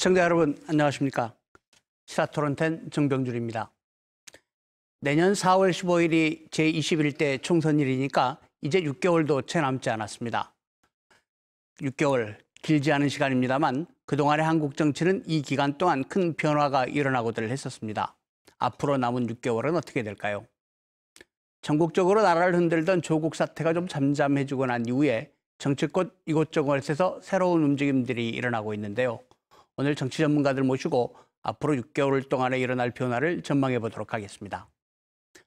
시청자 여러분 안녕하십니까. 시사토론텐 정병준입니다. 내년 4월 15일이 제21대 총선일이니까 이제 6개월도 채 남지 않았습니다. 6개월 길지 않은 시간입니다만 그동안의 한국 정치는 이 기간 동안 큰 변화가 일어나고들 했었습니다. 앞으로 남은 6개월은 어떻게 될까요? 전국적으로 나라를 흔들던 조국 사태가 좀 잠잠해지고 난 이후에 정치권 이곳저곳에서 새로운 움직임들이 일어나고 있는데요. 오늘 정치 전문가들 모시고 앞으로 6개월 동안에 일어날 변화를 전망해 보도록 하겠습니다.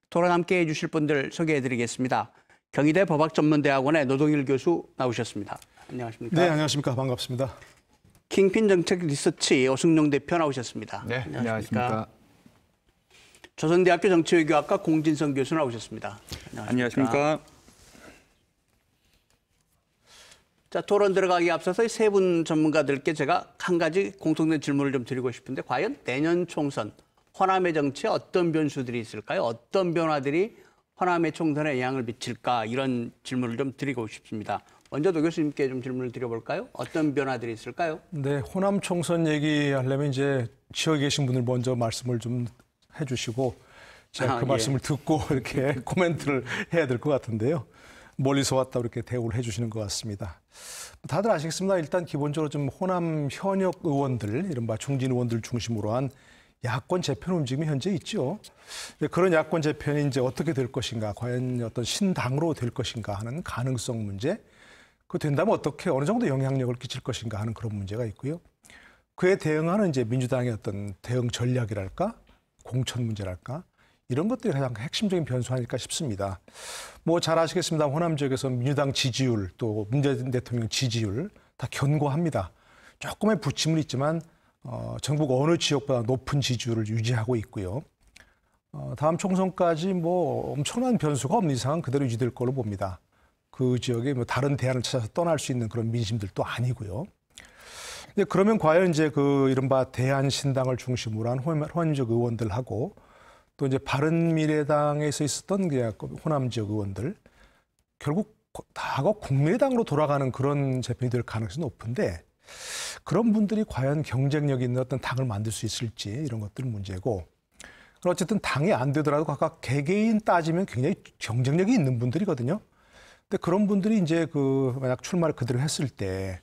토론 함께 해주실 분들 소개해 드리겠습니다. 경희대 법학전문대학원의 노동일 교수 나오셨습니다. 안녕하십니까? 네, 안녕하십니까. 반갑습니다. 킹핀 정책 리서치 오승용 대표 나오셨습니다. 네, 안녕하십니까. 조선대학교 정치외교학과 공진성 교수 나오셨습니다. 안녕하십니까. 자, 토론 들어가기 앞서서 세 분 전문가들께 제가 한 가지 공통된 질문을 좀 드리고 싶은데 과연 내년 총선 호남의 정치에 어떤 변수들이 있을까요? 어떤 변화들이 호남의 총선에 영향을 미칠까? 이런 질문을 좀 드리고 싶습니다. 먼저 노 교수님께 좀 질문을 드려볼까요? 어떤 변화들이 있을까요? 네, 호남 총선 얘기하려면 이제 지역에 계신 분들 먼저 말씀을 좀 해주시고 제가 그 말씀을 듣고 이렇게 코멘트를 해야 될 것 같은데요. 멀리서 왔다 이렇게 대우를 해주시는 것 같습니다. 다들 아시겠습니다. 일단 기본적으로 좀 호남 현역 의원들, 이른바 중진 의원들 중심으로 한 야권 재편 움직임이 현재 있죠. 그런 야권 재편이 이제 어떻게 될 것인가, 과연 어떤 신당으로 될 것인가 하는 가능성 문제, 그 된다면 어떻게 어느 정도 영향력을 끼칠 것인가 하는 그런 문제가 있고요. 그에 대응하는 이제 민주당의 어떤 대응 전략이랄까, 공천 문제랄까, 이런 것들이 가장 핵심적인 변수 아닐까 싶습니다. 뭐 잘 아시겠습니다. 호남 지역에서 민주당 지지율 또 문재인 대통령 지지율 다 견고합니다. 조금의 부침은 있지만 전국 어느 지역보다 높은 지지율을 유지하고 있고요. 다음 총선까지 뭐 엄청난 변수가 없는 이상은 그대로 유지될 걸로 봅니다. 그 지역에 뭐 다른 대안을 찾아서 떠날 수 있는 그런 민심들도 아니고요. 근데 그러면 과연 이제 그 이른바 대한신당을 중심으로 한 호남적 의원들하고 또 이제 바른미래당에서 있었던 호남 지역 의원들 결국 다가 국민의당으로 돌아가는 그런 재편이 될 가능성이 높은데 그런 분들이 과연 경쟁력 있는 어떤 당을 만들 수 있을지 이런 것들은 문제고 어쨌든 당이 안 되더라도 각각 개개인 따지면 굉장히 경쟁력이 있는 분들이거든요. 근데 그런 분들이 이제 그 만약 출마를 그대로 했을 때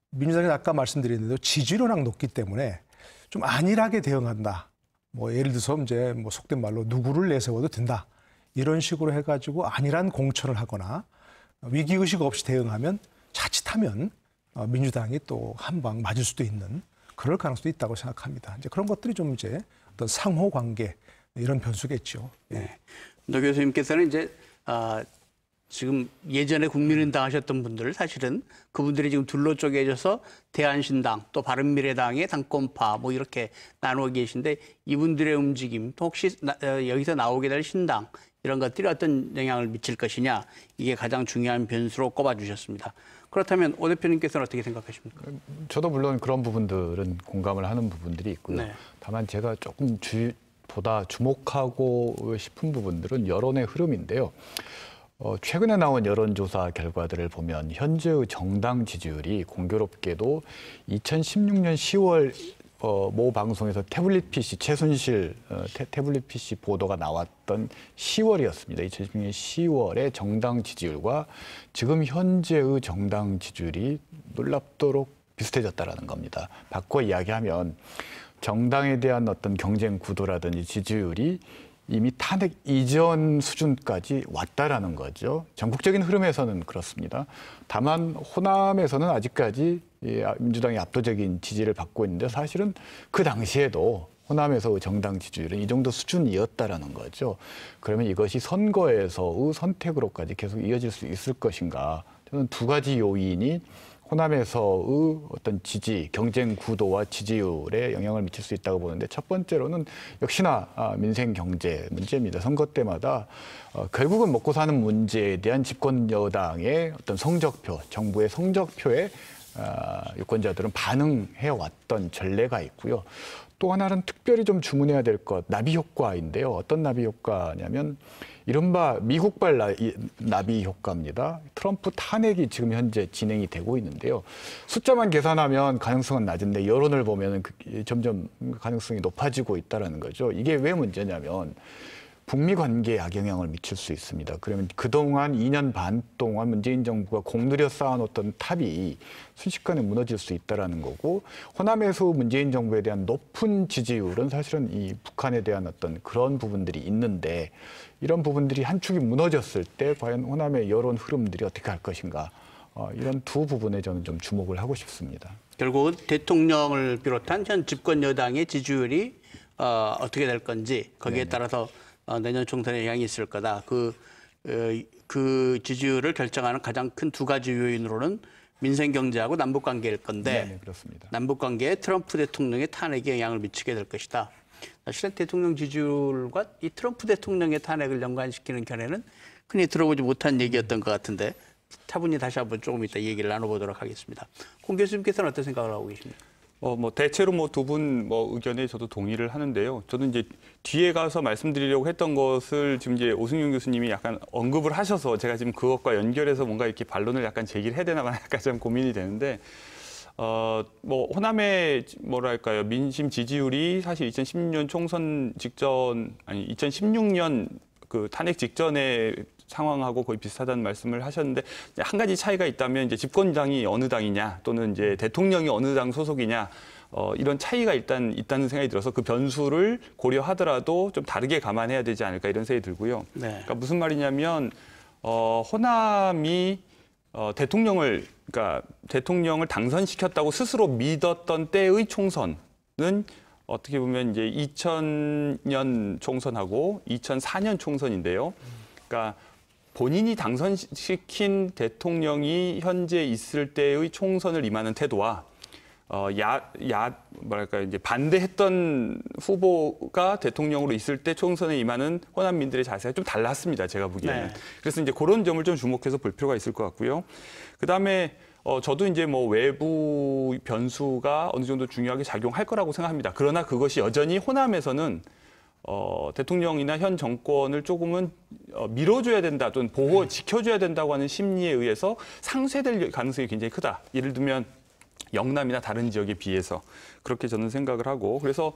민주당이 아까 말씀드린 대로 지지율이 워낙 높기 때문에 좀 안일하게 대응한다. 뭐 예를 들어서 이제 뭐 속된 말로 누구를 내세워도 된다. 이런 식으로 해가지고 안일한 공천을 하거나 위기의식 없이 대응하면 자칫하면 민주당이 또 한 방 맞을 수도 있는 그럴 가능성도 있다고 생각합니다. 이제 그런 것들이 좀 이제 어떤 상호 관계 이런 변수겠죠. 네. 노 교수님께서는 이제 지금 예전에 국민의당 하셨던 분들 사실은 그분들이 지금 둘로 쪼개져서 대한신당 또 바른미래당의 당권파 뭐 이렇게 나누어 계신데 이분들의 움직임 또 혹시 여기서 나오게 될 신당 이런 것들이 어떤 영향을 미칠 것이냐 이게 가장 중요한 변수로 꼽아주셨습니다. 그렇다면 오 대표님께서는 어떻게 생각하십니까? 저도 물론 그런 부분들은 공감을 하는 부분들이 있고요. 네. 다만 제가 조금 보다 주목하고 싶은 부분들은 여론의 흐름인데요. 최근에 나온 여론조사 결과들을 보면 현재의 정당 지지율이 공교롭게도 2016년 10월 모 방송에서 태블릿 PC 최순실 태블릿 PC 보도가 나왔던 10월이었습니다. 2016년 10월의 정당 지지율과 지금 현재의 정당 지지율이 놀랍도록 비슷해졌다라는 겁니다. 바꿔 이야기하면 정당에 대한 어떤 경쟁 구도라든지 지지율이 이미 탄핵 이전 수준까지 왔다라는 거죠. 전국적인 흐름에서는 그렇습니다. 다만 호남에서는 아직까지 민주당이 압도적인 지지를 받고 있는데 사실은 그 당시에도 호남에서의 정당 지지율은 이 정도 수준이었다라는 거죠. 그러면 이것이 선거에서의 선택으로까지 계속 이어질 수 있을 것인가? 저는 두 가지 요인이 호남에서의 어떤 지지, 경쟁 구도와 지지율에 영향을 미칠 수 있다고 보는데 첫 번째로는 역시나 민생 경제 문제입니다. 선거 때마다 결국은 먹고 사는 문제에 대한 집권 여당의 어떤 성적표, 정부의 성적표에 유권자들은 반응해 왔던 전례가 있고요. 또 하나는 특별히 좀 주문해야 될 것, 나비 효과인데요. 어떤 나비 효과냐면 이른바 미국발 나비 효과입니다. 트럼프 탄핵이 지금 현재 진행이 되고 있는데요. 숫자만 계산하면 가능성은 낮은데 여론을 보면 점점 가능성이 높아지고 있다는 거죠. 이게 왜 문제냐면 북미 관계에 악영향을 미칠 수 있습니다. 그러면 그동안 2년 반 동안 문재인 정부가 공들여 쌓아놓던 탑이 순식간에 무너질 수 있다는 거고, 호남에서 문재인 정부에 대한 높은 지지율은 사실은 이 북한에 대한 어떤 그런 부분들이 있는데, 이런 부분들이 한 축이 무너졌을 때 과연 호남의 여론 흐름들이 어떻게 할 것인가, 이런 두 부분에 저는 좀 주목을 하고 싶습니다. 결국은 대통령을 비롯한 현 집권 여당의 지지율이 어떻게 될 건지 거기에 따라서 내년 총선에 영향이 있을 거다. 그 지지율을 결정하는 가장 큰 두 가지 요인으로는 민생 경제하고 남북 관계일 건데, 네, 그렇습니다. 남북 관계에 트럼프 대통령의 탄핵에 영향을 미치게 될 것이다. 사실은 대통령 지지율과 이 트럼프 대통령의 탄핵을 연관시키는 견해는 흔히 들어보지 못한 얘기였던 것 같은데, 차분히 다시 한번 조금 이따 얘기를 나눠보도록 하겠습니다. 공 교수님께서는 어떤 생각을 하고 계십니까? 대체로 두 분 의견에 저도 동의를 하는데요. 저도 이제 뒤에 가서 말씀드리려고 했던 것을 지금 이제 오승윤 교수님이 약간 언급을 하셔서 제가 지금 그것과 연결해서 뭔가 이렇게 반론을 약간 제기를 해야 되나 약간 좀 고민이 되는데, 호남의 뭐랄까요, 민심 지지율이 사실 2016년 총선 직전, 아니 2016년 그 탄핵 직전에 상황하고 거의 비슷하다는 말씀을 하셨는데, 한 가지 차이가 있다면 이제 집권당이 어느 당이냐 또는 이제 대통령이 어느 당 소속이냐, 이런 차이가 일단 있다는 생각이 들어서 그 변수를 고려하더라도 좀 다르게 감안해야 되지 않을까 이런 생각이 들고요. 네. 그러니까 무슨 말이냐면 호남이 대통령을 당선시켰다고 스스로 믿었던 때의 총선은 어떻게 보면 이제 2000년 총선하고 2004년 총선인데요. 그러니까 본인이 당선시킨 대통령이 현재 있을 때의 총선을 임하는 태도와 이제 반대했던 후보가 대통령으로 있을 때 총선에 임하는 호남민들의 자세가 좀 달랐습니다. 제가 보기에는. 네. 그래서 이제 그런 점을 좀 주목해서 볼 필요가 있을 것 같고요. 그다음에 저도 이제 외부 변수가 어느 정도 중요하게 작용할 거라고 생각합니다. 그러나 그것이 여전히 호남에서는 대통령이나 현 정권을 조금은 밀어줘야 된다 또는 지켜줘야 된다고 하는 심리에 의해서 상쇄될 가능성이 굉장히 크다. 예를 들면 영남이나 다른 지역에 비해서 그렇게 저는 생각을 하고, 그래서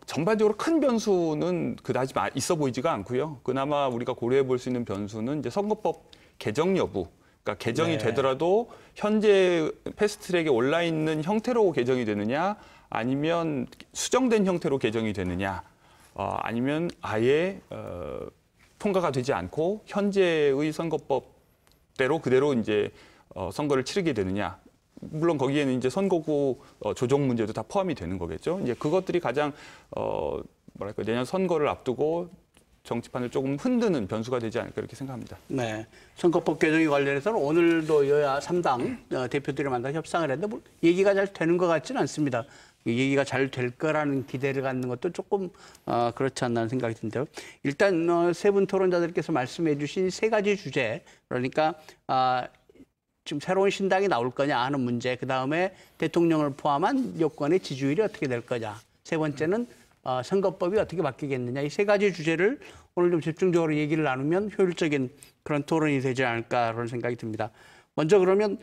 전반적으로 큰 변수는 그다지 있어 보이지가 않고요. 그나마 우리가 고려해 볼 수 있는 변수는 이제 선거법 개정 여부. 그러니까 개정이 되더라도 현재 패스트트랙에 올라 있는 형태로 개정이 되느냐, 아니면 수정된 형태로 개정이 되느냐, 아니면 아예 통과가 되지 않고 현재의 선거법대로 그대로 이제 선거를 치르게 되느냐. 물론 거기에는 이제 선거구 조정 문제도 다 포함이 되는 거겠죠. 이제 그것들이 가장 내년 선거를 앞두고 정치판을 조금 흔드는 변수가 되지 않을까 이렇게 생각합니다. 네, 선거법 개정에 관련해서는 오늘도 여야 3당 대표들이 만나 협상을 했는데 뭐 얘기가 잘 되는 것 같지는 않습니다. 얘기가 잘 될 거라는 기대를 갖는 것도 조금 그렇지 않나 하는 생각이 든데요. 일단 세 분 토론자들께서 말씀해 주신 세 가지 주제, 그러니까 지금 새로운 신당이 나올 거냐 하는 문제, 그다음에 대통령을 포함한 여권의 지지율이 어떻게 될 거냐, 세 번째는 선거법이 어떻게 바뀌겠느냐, 이 세 가지 주제를 오늘 좀 집중적으로 얘기를 나누면 효율적인 그런 토론이 되지 않을까 그런 생각이 듭니다. 먼저 그러면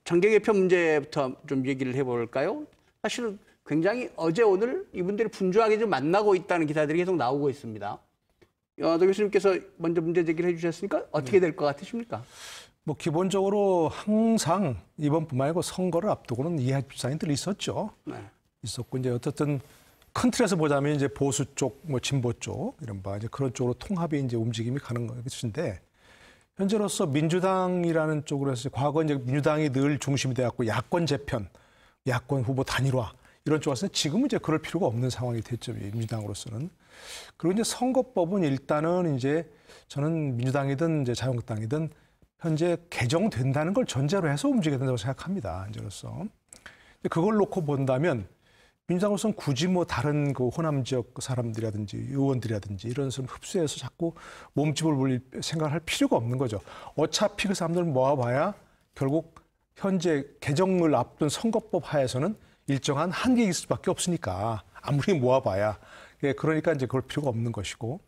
정계 개편 문제부터 좀 얘기를 해볼까요? 사실은 굉장히 어제 오늘 이분들이 분주하게 좀 만나고 있다는 기사들이 계속 나오고 있습니다. 노 교수님께서 먼저 문제 제기를 해주셨으니까 어떻게 될 것 같으십니까? 기본적으로 항상 이번뿐만 아니고 선거를 앞두고는 이해 입장이 있었죠. 네. 있었고, 이제 어쨌든 큰 틀에서 보자면 이제 보수 쪽, 진보 쪽, 이른바 이제 그런 쪽으로 통합이 이제 움직임이 가는 것인데, 현재로서 민주당이라는 쪽으로 해서 과거 이제 민주당이 늘 중심이 돼갖고 야권 재편, 야권 후보 단일화 이런 쪽에서는 지금은 이제 그럴 필요가 없는 상황이 됐죠, 민주당으로서는. 그리고 이제 선거법은 일단은 이제 저는 민주당이든 이제 자유한국당이든 현재 개정된다는 걸 전제로 해서 움직여야 된다고 생각합니다, 현재로서. 그걸 놓고 본다면 민주당으로서는 굳이 다른 그 호남 지역 사람들이라든지 의원들이라든지 이런 사람 흡수해서 자꾸 몸집을 올릴 생각을 할 필요가 없는 거죠. 어차피 그 사람들 모아봐야 결국 현재 개정을 앞둔 선거법 하에서는 일정한 한계가 있을 수밖에 없으니까 아무리 모아봐야 그러니까 이제 그럴 필요가 없는 것이고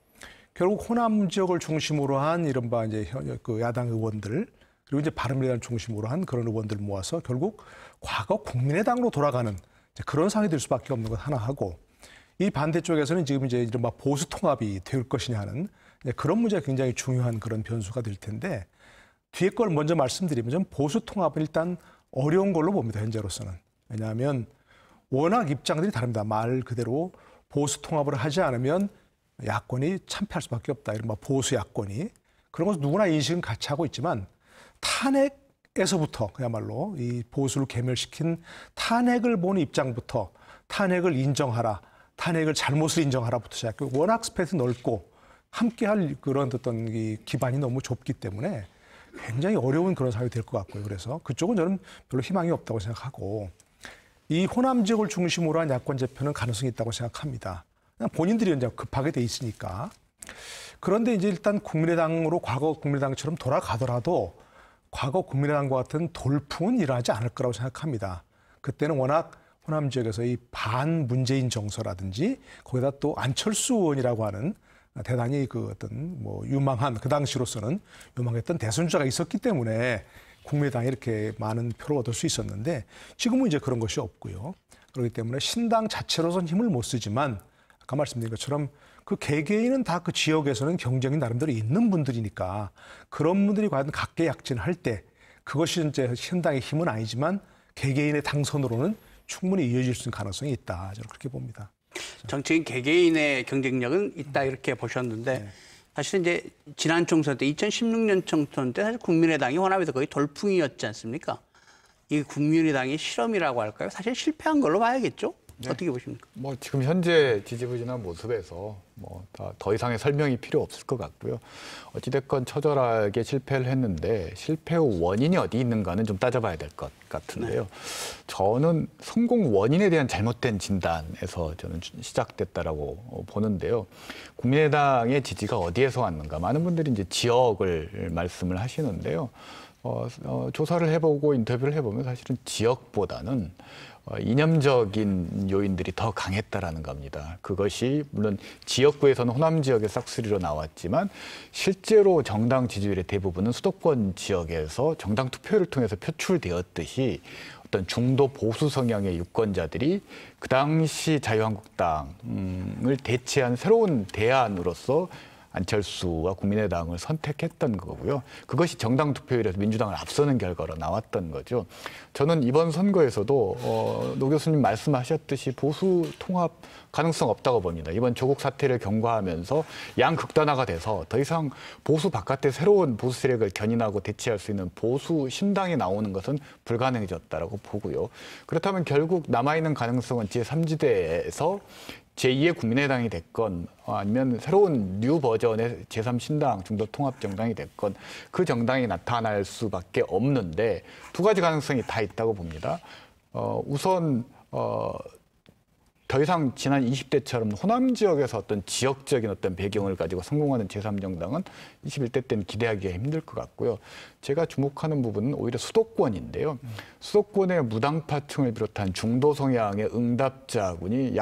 결국 호남 지역을 중심으로 한 이른바 이제 그 야당 의원들 그리고 이제 바른미래당을 중심으로 한 그런 의원들 모아서 결국 과거 국민의당으로 돌아가는 그런 상황이 될 수밖에 없는 것 하나 하고 이 반대쪽에서는 지금 이제 이른바 보수 통합이 될 것이냐 하는 그런 문제가 굉장히 중요한 그런 변수가 될 텐데 뒤에 걸 먼저 말씀드리면 좀 보수 통합은 일단 어려운 걸로 봅니다. 현재로서는. 왜냐하면 워낙 입장들이 다릅니다. 말 그대로 보수 통합을 하지 않으면 야권이 참패할 수밖에 없다. 이른바 보수 야권이. 그런 것은 누구나 인식은 같이 하고 있지만 탄핵에서부터 그야말로 이 보수를 괴멸시킨 탄핵을 보는 입장부터 탄핵을 인정하라. 탄핵을 잘못을 인정하라부터 시작해 워낙 스펙이 넓고 함께할 그런 어떤 이 기반이 너무 좁기 때문에 굉장히 어려운 그런 사회가 될 것 같고요. 그래서 그쪽은 저는 별로 희망이 없다고 생각하고 이 호남 지역을 중심으로 한 야권 재편은 가능성이 있다고 생각합니다. 그냥 본인들이 이제 급하게 돼 있으니까. 그런데 이제 일단 국민의당으로 과거 국민의당처럼 돌아가더라도 과거 국민의당과 같은 돌풍은 일어나지 않을 거라고 생각합니다. 그때는 워낙 호남 지역에서 이 반문재인 정서라든지 거기다 또 안철수 의원이라고 하는 대단히 그 어떤 뭐 유망한 그 당시로서는 유망했던 대선주자가 있었기 때문에 국민의당이 이렇게 많은 표를 얻을 수 있었는데 지금은 이제 그런 것이 없고요. 그렇기 때문에 신당 자체로서는 힘을 못 쓰지만 아까 말씀드린 것처럼 그 개개인은 다 그 지역에서는 경쟁이 나름대로 있는 분들이니까 그런 분들이 과연 각계약진할 때 그것이 이제 신당의 힘은 아니지만 개개인의 당선으로는 충분히 이어질 수 있는 가능성이 있다. 저는 그렇게 봅니다. 정치인 개개인의 경쟁력은 있다 이렇게 보셨는데 사실 이제 지난 총선 때 2016년 총선 때 사실 국민의당이 호남에서 거의 돌풍이었지 않습니까? 이 국민의당의 실험이라고 할까요? 사실 실패한 걸로 봐야겠죠? 네. 어떻게 보십니까? 뭐 지금 현재 지지부진한 모습에서 뭐 더 이상의 설명이 필요 없을 것 같고요. 어찌됐건 처절하게 실패를 했는데 실패 후 원인이 어디 있는가는 좀 따져봐야 될 것 같은데요. 저는 성공 원인에 대한 잘못된 진단에서 저는 시작됐다라고 보는데요. 국민의당의 지지가 어디에서 왔는가? 많은 분들이 이제 지역을 말씀을 하시는데요. 조사를 해보고 인터뷰를 해보면 사실은 지역보다는 이념적인 요인들이 더 강했다라는 겁니다. 그것이 물론 지역구에서는 호남 지역의 싹쓸이로 나왔지만 실제로 정당 지지율의 대부분은 수도권 지역에서 정당 투표를 통해서 표출되었듯이 어떤 중도 보수 성향의 유권자들이 그 당시 자유한국당을 대체한 새로운 대안으로서 안철수와 국민의당을 선택했던 거고요. 그것이 정당 투표율에서 민주당을 앞서는 결과로 나왔던 거죠. 저는 이번 선거에서도 노 교수님 말씀하셨듯이 보수 통합 가능성 없다고 봅니다. 이번 조국 사태를 경과하면서 양극단화가 돼서 더 이상 보수 바깥에 새로운 보수 세력을 견인하고 대체할 수 있는 보수 신당이 나오는 것은 불가능해졌다라고 보고요. 그렇다면 결국 남아있는 가능성은 제3지대에서 제2의 국민의당이 됐건 아니면 새로운 뉴 버전의 제3신당 중도통합정당이 됐건 그 정당이 나타날 수밖에 없는데 두 가지 가능성이 다 있다고 봅니다. 우선 더 이상 지난 20대처럼 호남 지역에서 어떤 지역적인 어떤 배경을 가지고 성공하는 제3정당은 21대 때는 기대하기가 힘들 것 같고요. 제가 주목하는 부분은 오히려 수도권인데요. 수도권의 무당파층을 비롯한 중도 성향의 응답자군이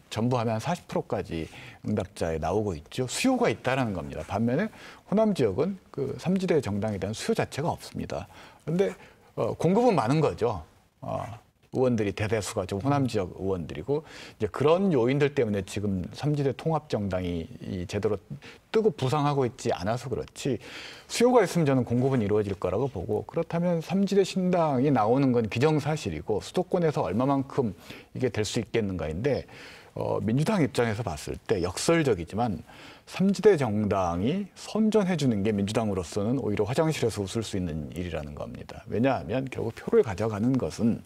전부 하면 40%까지 응답자에 나오고 있죠. 수요가 있다라는 겁니다. 반면에 호남 지역은 그 3지대 정당에 대한 수요 자체가 없습니다. 그런데 공급은 많은 거죠. 의원들이 대다수가 좀 호남 지역 의원들이고 이제 그런 요인들 때문에 지금 3지대 통합 정당이 제대로 뜨고 부상하고 있지 않아서 그렇지 수요가 있으면 저는 공급은 이루어질 거라고 보고 그렇다면 3지대 신당이 나오는 건 기정사실이고 수도권에서 얼마만큼 이게 될 수 있겠는가인데 민주당 입장에서 봤을 때 역설적이지만 3지대 정당이 선전해주는 게 민주당으로서는 오히려 화장실에서 웃을 수 있는 일이라는 겁니다. 왜냐하면 결국 표를 가져가는 것은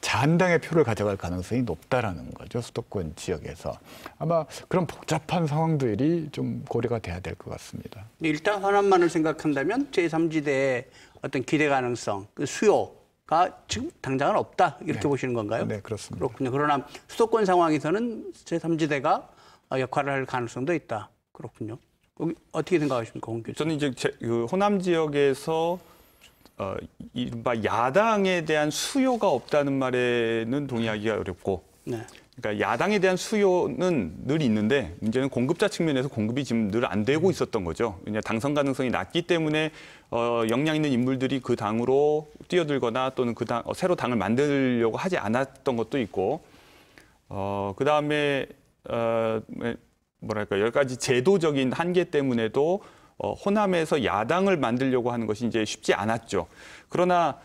자한당의 표를 가져갈 가능성이 높다라는 거죠. 수도권 지역에서. 아마 그런 복잡한 상황들이 좀 고려가 돼야 될 것 같습니다. 일단 호남만을 생각한다면 제3지대의 어떤 기대 가능성, 그 수요가 지금 당장은 없다 이렇게 네. 보시는 건가요? 네, 그렇습니다. 그렇군요. 그러나 수도권 상황에서는 제3지대가 역할을 할 가능성도 있다. 그렇군요. 어떻게 생각하십니까, 홍 교수? 저는 이제 그 호남 지역에서 이른바 야당에 대한 수요가 없다는 말에는 동의하기가 어렵고, 네. 그러니까 야당에 대한 수요는 늘 있는데 문제는 공급자 측면에서 공급이 지금 늘 안 되고 있었던 거죠. 그냥 당선 가능성이 낮기 때문에 역량 있는 인물들이 그 당으로 뛰어들거나 또는 새로 당을 만들려고 하지 않았던 것도 있고, 그 다음에 뭐랄까 여러 가지 제도적인 한계 때문에도 호남에서 야당을 만들려고 하는 것이 이제 쉽지 않았죠. 그러나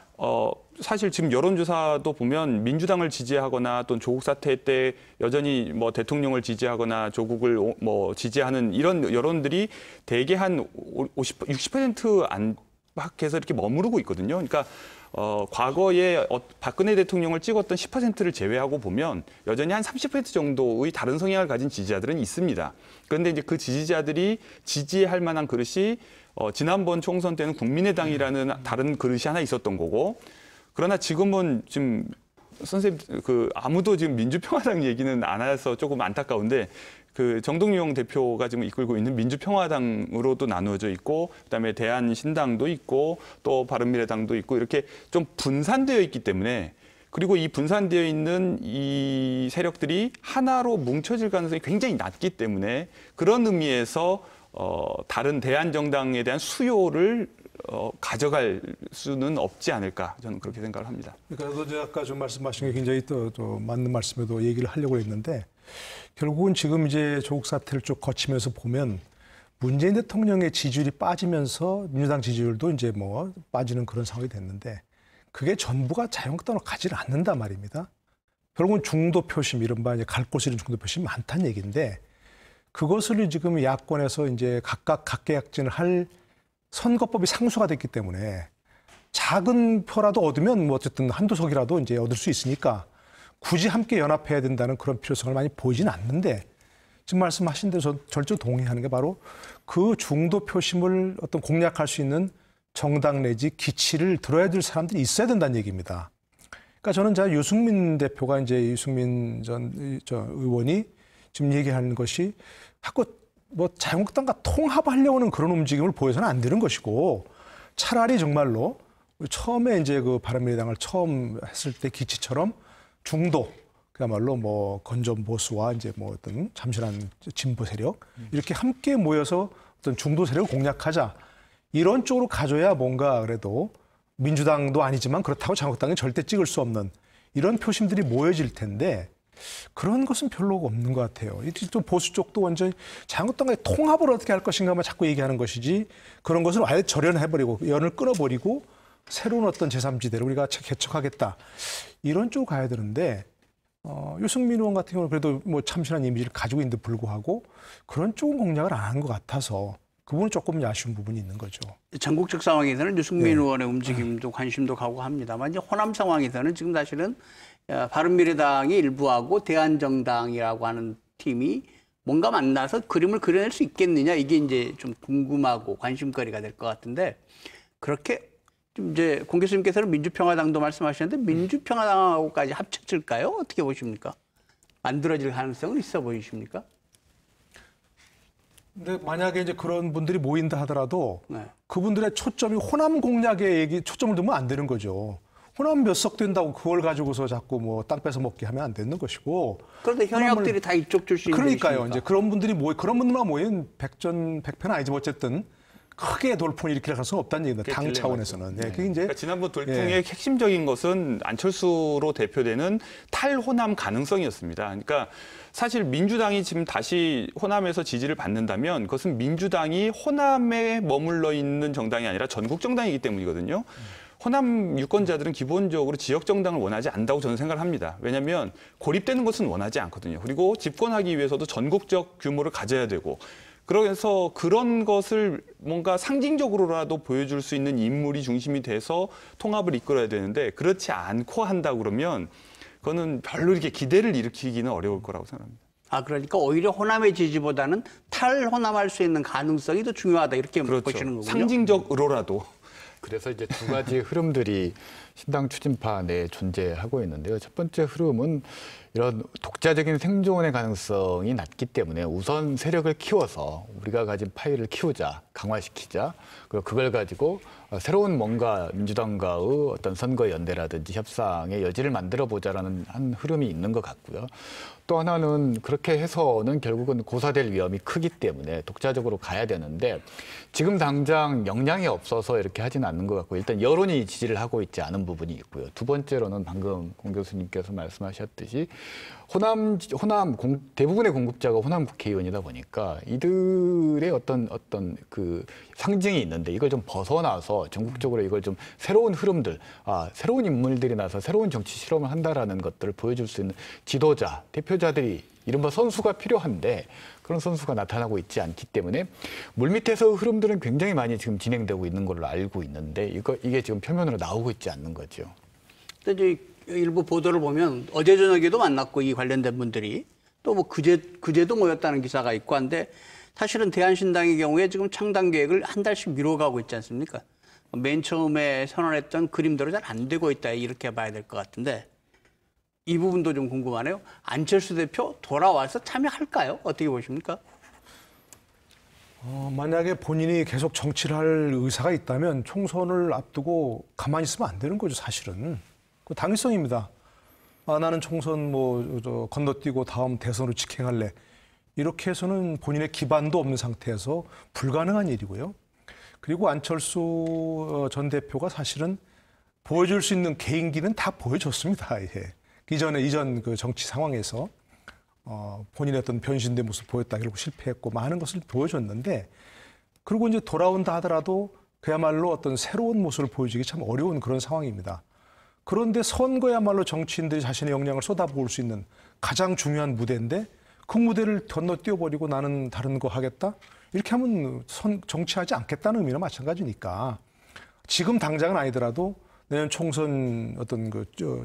사실 지금 여론조사도 보면 민주당을 지지하거나 또는 조국 사태 때 여전히 뭐 대통령을 지지하거나 조국을 뭐 지지하는 이런 여론들이 대개 한 60% 안팎에서 이렇게 머무르고 있거든요. 그러니까 과거에 박근혜 대통령을 찍었던 10%를 제외하고 보면 여전히 한 30% 정도의 다른 성향을 가진 지지자들은 있습니다. 그런데 이제 그 지지자들이 지지할 만한 그릇이 지난번 총선 때는 국민의당이라는 다른 그릇이 하나 있었던 거고, 그러나 지금은 지금 선생님 아무도 지금 민주평화당 얘기는 안 해서 조금 안타까운데 그 정동영 대표가 지금 이끌고 있는 민주평화당으로도 나누어져 있고, 그다음에 대한신당도 있고 또 바른미래당도 있고 이렇게 좀 분산되어 있기 때문에, 그리고 이 분산되어 있는 이 세력들이 하나로 뭉쳐질 가능성이 굉장히 낮기 때문에 그런 의미에서 다른 대한정당에 대한 수요를 가져갈 수는 없지 않을까, 저는 그렇게 생각을 합니다. 그러니까 제가 아까 좀 말씀하신 게 굉장히 또 맞는 말씀에도 얘기를 하려고 했는데, 결국은 지금 이제 조국 사태를 쭉 거치면서 보면 문재인 대통령의 지지율이 빠지면서 민주당 지지율도 이제 뭐 빠지는 그런 상황이 됐는데, 그게 전부가 자유한국당으로 가지를 않는단 말입니다. 결국은 중도 표심, 이른바 이제 갈 곳을 잃은 중도 표심이 많다는 얘기인데, 그것을 지금 야권에서 이제 각각 각계약진을 할 선거법이 상수가 됐기 때문에 작은 표라도 얻으면 뭐 어쨌든 한두 석이라도 이제 얻을 수 있으니까 굳이 함께 연합해야 된다는 그런 필요성을 많이 보이진 않는데, 지금 말씀하신 대로 절대로 동의하는 게 바로 그 중도 표심을 어떤 공략할 수 있는 정당 내지 기치를 들어야 될 사람들이 있어야 된다는 얘기입니다. 그러니까 저는 유승민 대표가 이제 유승민 전 의원이 지금 얘기하는 것이 자꾸 뭐 자유한국당과 통합하려고 하는 그런 움직임을 보여서는 안 되는 것이고, 차라리 정말로 처음에 이제 그 바른미래당을 처음 했을 때 기치처럼 중도, 그야말로 뭐 건전 보수와 이제 뭐 어떤 참신한 진보 세력 이렇게 함께 모여서 어떤 중도 세력을 공략하자, 이런 쪽으로 가져야 뭔가 그래도 민주당도 아니지만 그렇다고 자유한국당이 절대 찍을 수 없는 이런 표심들이 모여질 텐데, 그런 것은 별로 없는 것 같아요. 또 보수 쪽도 완전히 자유한국당과의 통합을 어떻게 할 것인가만 자꾸 얘기하는 것이지, 그런 것을 아예 절연해버리고 연을 끊어버리고 새로운 어떤 제3지대를 우리가 개척하겠다, 이런 쪽으로 가야 되는데, 유승민 의원 같은 경우는 그래도 뭐 참신한 이미지를 가지고 있는데 불구하고 그런 쪽은 공략을 안 한 것 같아서 그 부분은 조금 아쉬운 부분이 있는 거죠. 전국적 상황에서는 유승민 의원의 움직임도 관심도 가고 합니다만, 이제 호남 상황에서는 지금 사실은 바른미래당이 일부하고 대한정당이라고 하는 팀이 뭔가 만나서 그림을 그려낼 수 있겠느냐, 이게 이제 좀 궁금하고 관심거리가 될 것 같은데, 그렇게 좀 이제 공 교수님께서는 민주평화당도 말씀하셨는데 민주평화당하고까지 합쳐질까요? 어떻게 보십니까? 만들어질 가능성은 있어 보이십니까? 근데 만약에 이제 그런 분들이 모인다 하더라도 네. 그분들의 초점이 호남 공략에 초점을 두면 안 되는 거죠. 호남 몇 석 된다고 그걸 가지고서 자꾸 뭐 땅 뺏어 먹게 하면 안 되는 것이고. 그런데 현역들이 다 이쪽 출신이니까. 그러니까요. 이제 그런 분들이 그런 분들만 모인 백패는 아니지만 어쨌든 크게 돌풍을 일으킬 가능성은 없다는 얘기입니다. 당 차원에서는. 네. 그게 이제 그러니까 지난번 돌풍의 핵심적인 것은 안철수로 대표되는 탈호남 가능성이었습니다. 그러니까 사실 민주당이 지금 다시 호남에서 지지를 받는다면 그것은 민주당이 호남에 머물러 있는 정당이 아니라 전국 정당이기 때문이거든요. 호남 유권자들은 기본적으로 지역 정당을 원하지 않는다고 저는 생각을 합니다. 왜냐하면 고립되는 것은 원하지 않거든요. 그리고 집권하기 위해서도 전국적 규모를 가져야 되고, 그래서 그런 것을 뭔가 상징적으로라도 보여줄 수 있는 인물이 중심이 돼서 통합을 이끌어야 되는데, 그렇지 않고 한다 그러면 그거는 별로 이렇게 기대를 일으키기는 어려울 거라고 생각합니다. 그러니까 오히려 호남의 지지보다는 탈호남할 수 있는 가능성이 더 중요하다, 이렇게 그렇죠. 보시는 거군요. 상징적으로라도. 그래서 이제 두 가지 흐름들이 신당 추진파 내에 존재하고 있는데요. 첫 번째 흐름은 이런 독자적인 생존의 가능성이 낮기 때문에 우선 세력을 키워서 우리가 가진 파일을 키우자, 강화시키자. 그리고 그걸 가지고 새로운 뭔가 민주당과의 어떤 선거 연대라든지 협상의 여지를 만들어 보자라는 한 흐름이 있는 것 같고요. 또 하나는 그렇게 해서는 결국은 고사될 위험이 크기 때문에 독자적으로 가야 되는데 지금 당장 역량이 없어서 이렇게 하지는 않는 것 같고 일단 여론이 지지를 하고 있지 않은 부분이 있고요. 두 번째로는 방금 공 교수님께서 말씀하셨듯이 대부분의 공급자가 호남 국회의원이다 보니까 이들의 어떤 그 상징이 있는데 이걸 좀 벗어나서 전국적으로 이걸 좀 새로운 흐름들, 새로운 인물들이 나서 새로운 정치 실험을 한다라는 것들을 보여줄 수 있는 지도자, 대표자들이 이른바 선수가 필요한데 그런 선수가 나타나고 있지 않기 때문에 물밑에서 흐름들은 굉장히 많이 지금 진행되고 있는 걸로 알고 있는데 이게 지금 표면으로 나오고 있지 않는 거죠. 근데 이제 일부 보도를 보면 어제 저녁에도 만났고 이 관련된 분들이 또 뭐 그제도 모였다는 기사가 있고 한데 사실은 대한신당의 경우에 지금 창당 계획을 한 달씩 미뤄가고 있지 않습니까? 맨 처음에 선언했던 그림대로 잘 안 되고 있다 이렇게 봐야 될 것 같은데 이 부분도 좀 궁금하네요. 안철수 대표 돌아와서 참여할까요? 어떻게 보십니까? 만약에 본인이 계속 정치를 할 의사가 있다면 총선을 앞두고 가만히 있으면 안 되는 거죠, 사실은. 그 당위성입니다. 나는 총선 건너뛰고 다음 대선으로 직행할래. 이렇게 해서는 본인의 기반도 없는 상태에서 불가능한 일이고요. 그리고 안철수 전 대표가 사실은 보여줄 수 있는 개인기는 다 보여줬습니다. 예. 이전 그 정치 상황에서 본인의 어떤 변신된 모습 보였다 결국 실패했고 많은 것을 보여줬는데 그리고 이제 돌아온다 하더라도 그야말로 어떤 새로운 모습을 보여주기 참 어려운 그런 상황입니다. 그런데 선거야말로 정치인들이 자신의 역량을 쏟아부을 수 있는 가장 중요한 무대인데 그 무대를 건너뛰어버리고 나는 다른 거 하겠다? 이렇게 하면 정치하지 않겠다는 의미나 마찬가지니까 지금 당장은 아니더라도 내년 총선 어떤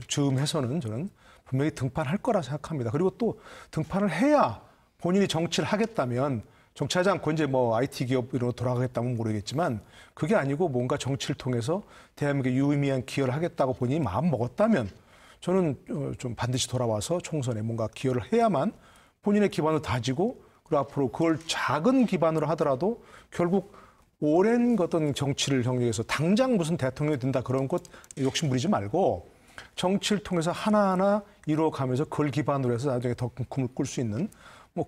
즈음해서는 저는 분명히 등판할 거라 생각합니다. 그리고 또 등판을 해야 본인이 정치를 하겠다면 정치하지 않고 이제 IT 기업으로 돌아가겠다면 모르겠지만 그게 아니고 뭔가 정치를 통해서 대한민국에 유의미한 기여를 하겠다고 본인이 마음 먹었다면 저는 좀 반드시 돌아와서 총선에 뭔가 기여를 해야만 본인의 기반을 다지고 그리고 앞으로 그걸 작은 기반으로 하더라도 결국 오랜 어떤 정치를 경력해서 당장 무슨 대통령이 된다 그런 것 욕심 부리지 말고 정치를 통해서 하나하나 이루어가면서 그걸 기반으로 해서 나중에 더 꿈을 꿀 수 있는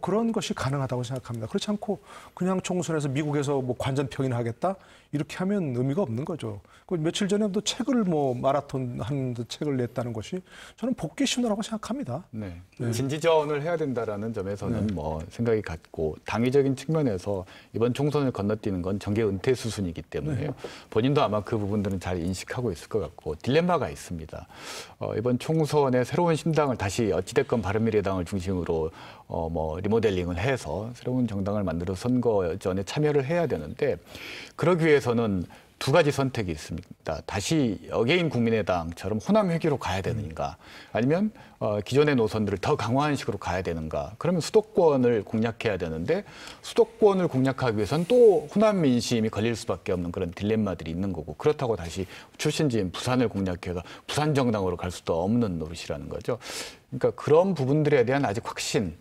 그런 것이 가능하다고 생각합니다. 그렇지 않고 그냥 총선에서 미국에서 관전평이나 하겠다 이렇게 하면 의미가 없는 거죠. 며칠 전에도 책을 마라톤 하는 책을 냈다는 것이 저는 복귀 신호라고 생각합니다. 네. 진지전을 해야 된다라는 점에서는 생각이 같고 당위적인 측면에서 이번 총선을 건너뛰는 건 정계 은퇴 수순이기 때문에요. 본인도 아마 그 부분들은 잘 인식하고 있을 것 같고 딜레마가 있습니다. 이번 총선에 새로운 신당을 다시 어찌됐건 바른미래당을 중심으로 리모델링을 해서 새로운 정당을 만들어 선거전에 참여를 해야 되는데 그러기 위해서는 두 가지 선택이 있습니다. 다시 어게인 국민의당처럼 호남 회귀로 가야 되는가 아니면 기존의 노선들을 더 강화한 식으로 가야 되는가. 그러면 수도권을 공략해야 되는데 수도권을 공략하기 위해서는 또 호남 민심이 걸릴 수밖에 없는 그런 딜레마들이 있는 거고 그렇다고 다시 출신지인 부산을 공략해서 부산 정당으로 갈 수도 없는 노릇이라는 거죠. 그러니까 그런 부분들에 대한 아직 확신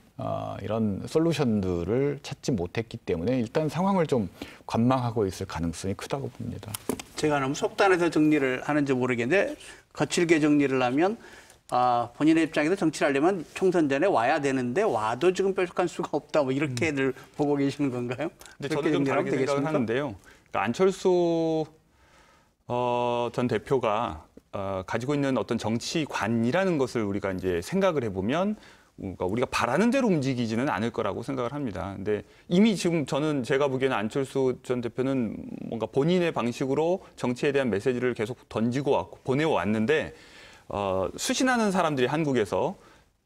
이런 솔루션들을 찾지 못했기 때문에 일단 상황을 좀 관망하고 있을 가능성이 크다고 봅니다. 제가 너무 속단해서 정리를 하는지 모르겠는데 거칠게 정리를 하면 본인의 입장에서 정치를 하려면 총선 전에 와야 되는데 와도 지금 뾰족한 수가 없다 이렇게들 보고 계시는 건가요? 근데 저는 좀 다르게 생각을 하는데요. 그러니까 안철수 전 대표가 가지고 있는 어떤 정치관이라는 것을 우리가 이제 생각을 해보면 우리가 바라는 대로 움직이지는 않을 거라고 생각을 합니다. 근데 이미 지금 제가 보기에는 안철수 전 대표는 뭔가 본인의 방식으로 정치에 대한 메시지를 계속 던지고 왔고 보내왔는데 수신하는 사람들이 한국에서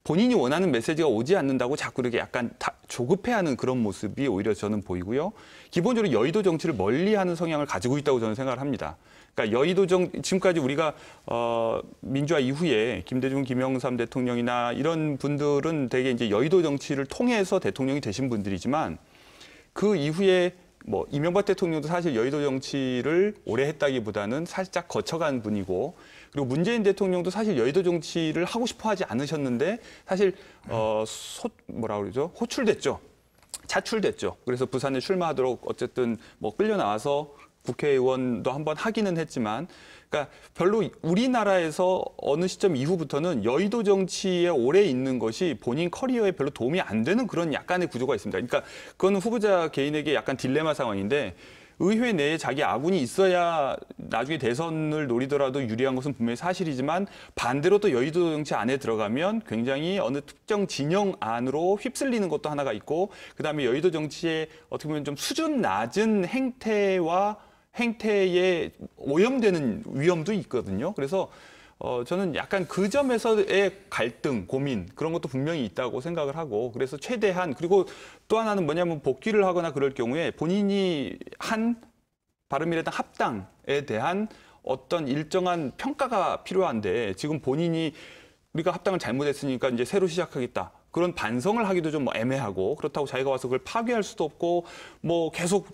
본인이 원하는 메시지가 오지 않는다고 자꾸 이렇게 약간 조급해하는 그런 모습이 오히려 저는 보이고요. 기본적으로 여의도 정치를 멀리하는 성향을 가지고 있다고 저는 생각을 합니다. 그러니까 지금까지 우리가 민주화 이후에 김대중, 김영삼 대통령이나 이런 분들은 되게 이제 여의도 정치를 통해서 대통령이 되신 분들이지만 그 이후에 이명박 대통령도 사실 여의도 정치를 오래 했다기보다는 살짝 거쳐간 분이고 그리고 문재인 대통령도 사실 여의도 정치를 하고 싶어 하지 않으셨는데 사실 호출됐죠. 차출됐죠. 그래서 부산에 출마하도록 어쨌든 뭐 끌려 나와서 국회의원도 한번 하기는 했지만, 그러니까 별로 우리나라에서 어느 시점 이후부터는 여의도 정치에 오래 있는 것이 본인 커리어에 별로 도움이 안 되는 그런 약간의 구조가 있습니다. 그러니까 그거는 후보자 개인에게 약간 딜레마 상황인데, 의회 내에 자기 아군이 있어야 나중에 대선을 노리더라도 유리한 것은 분명히 사실이지만, 반대로 또 여의도 정치 안에 들어가면 굉장히 어느 특정 진영 안으로 휩쓸리는 것도 하나가 있고, 그다음에 여의도 정치에 어떻게 보면 좀 수준 낮은 행태에 오염되는 위험도 있거든요. 그래서 저는 약간 그 점에서의 갈등, 고민 그런 것도 분명히 있다고 생각을 하고, 그래서 최대한, 그리고 또 하나는 뭐냐면 복귀를 하거나 그럴 경우에 본인이 한 바른미래당 합당에 대한 어떤 일정한 평가가 필요한데, 지금 본인이 우리가 합당을 잘못했으니까 이제 새로 시작하겠다, 그런 반성을 하기도 좀 애매하고, 그렇다고 자기가 와서 그걸 파괴할 수도 없고, 뭐 계속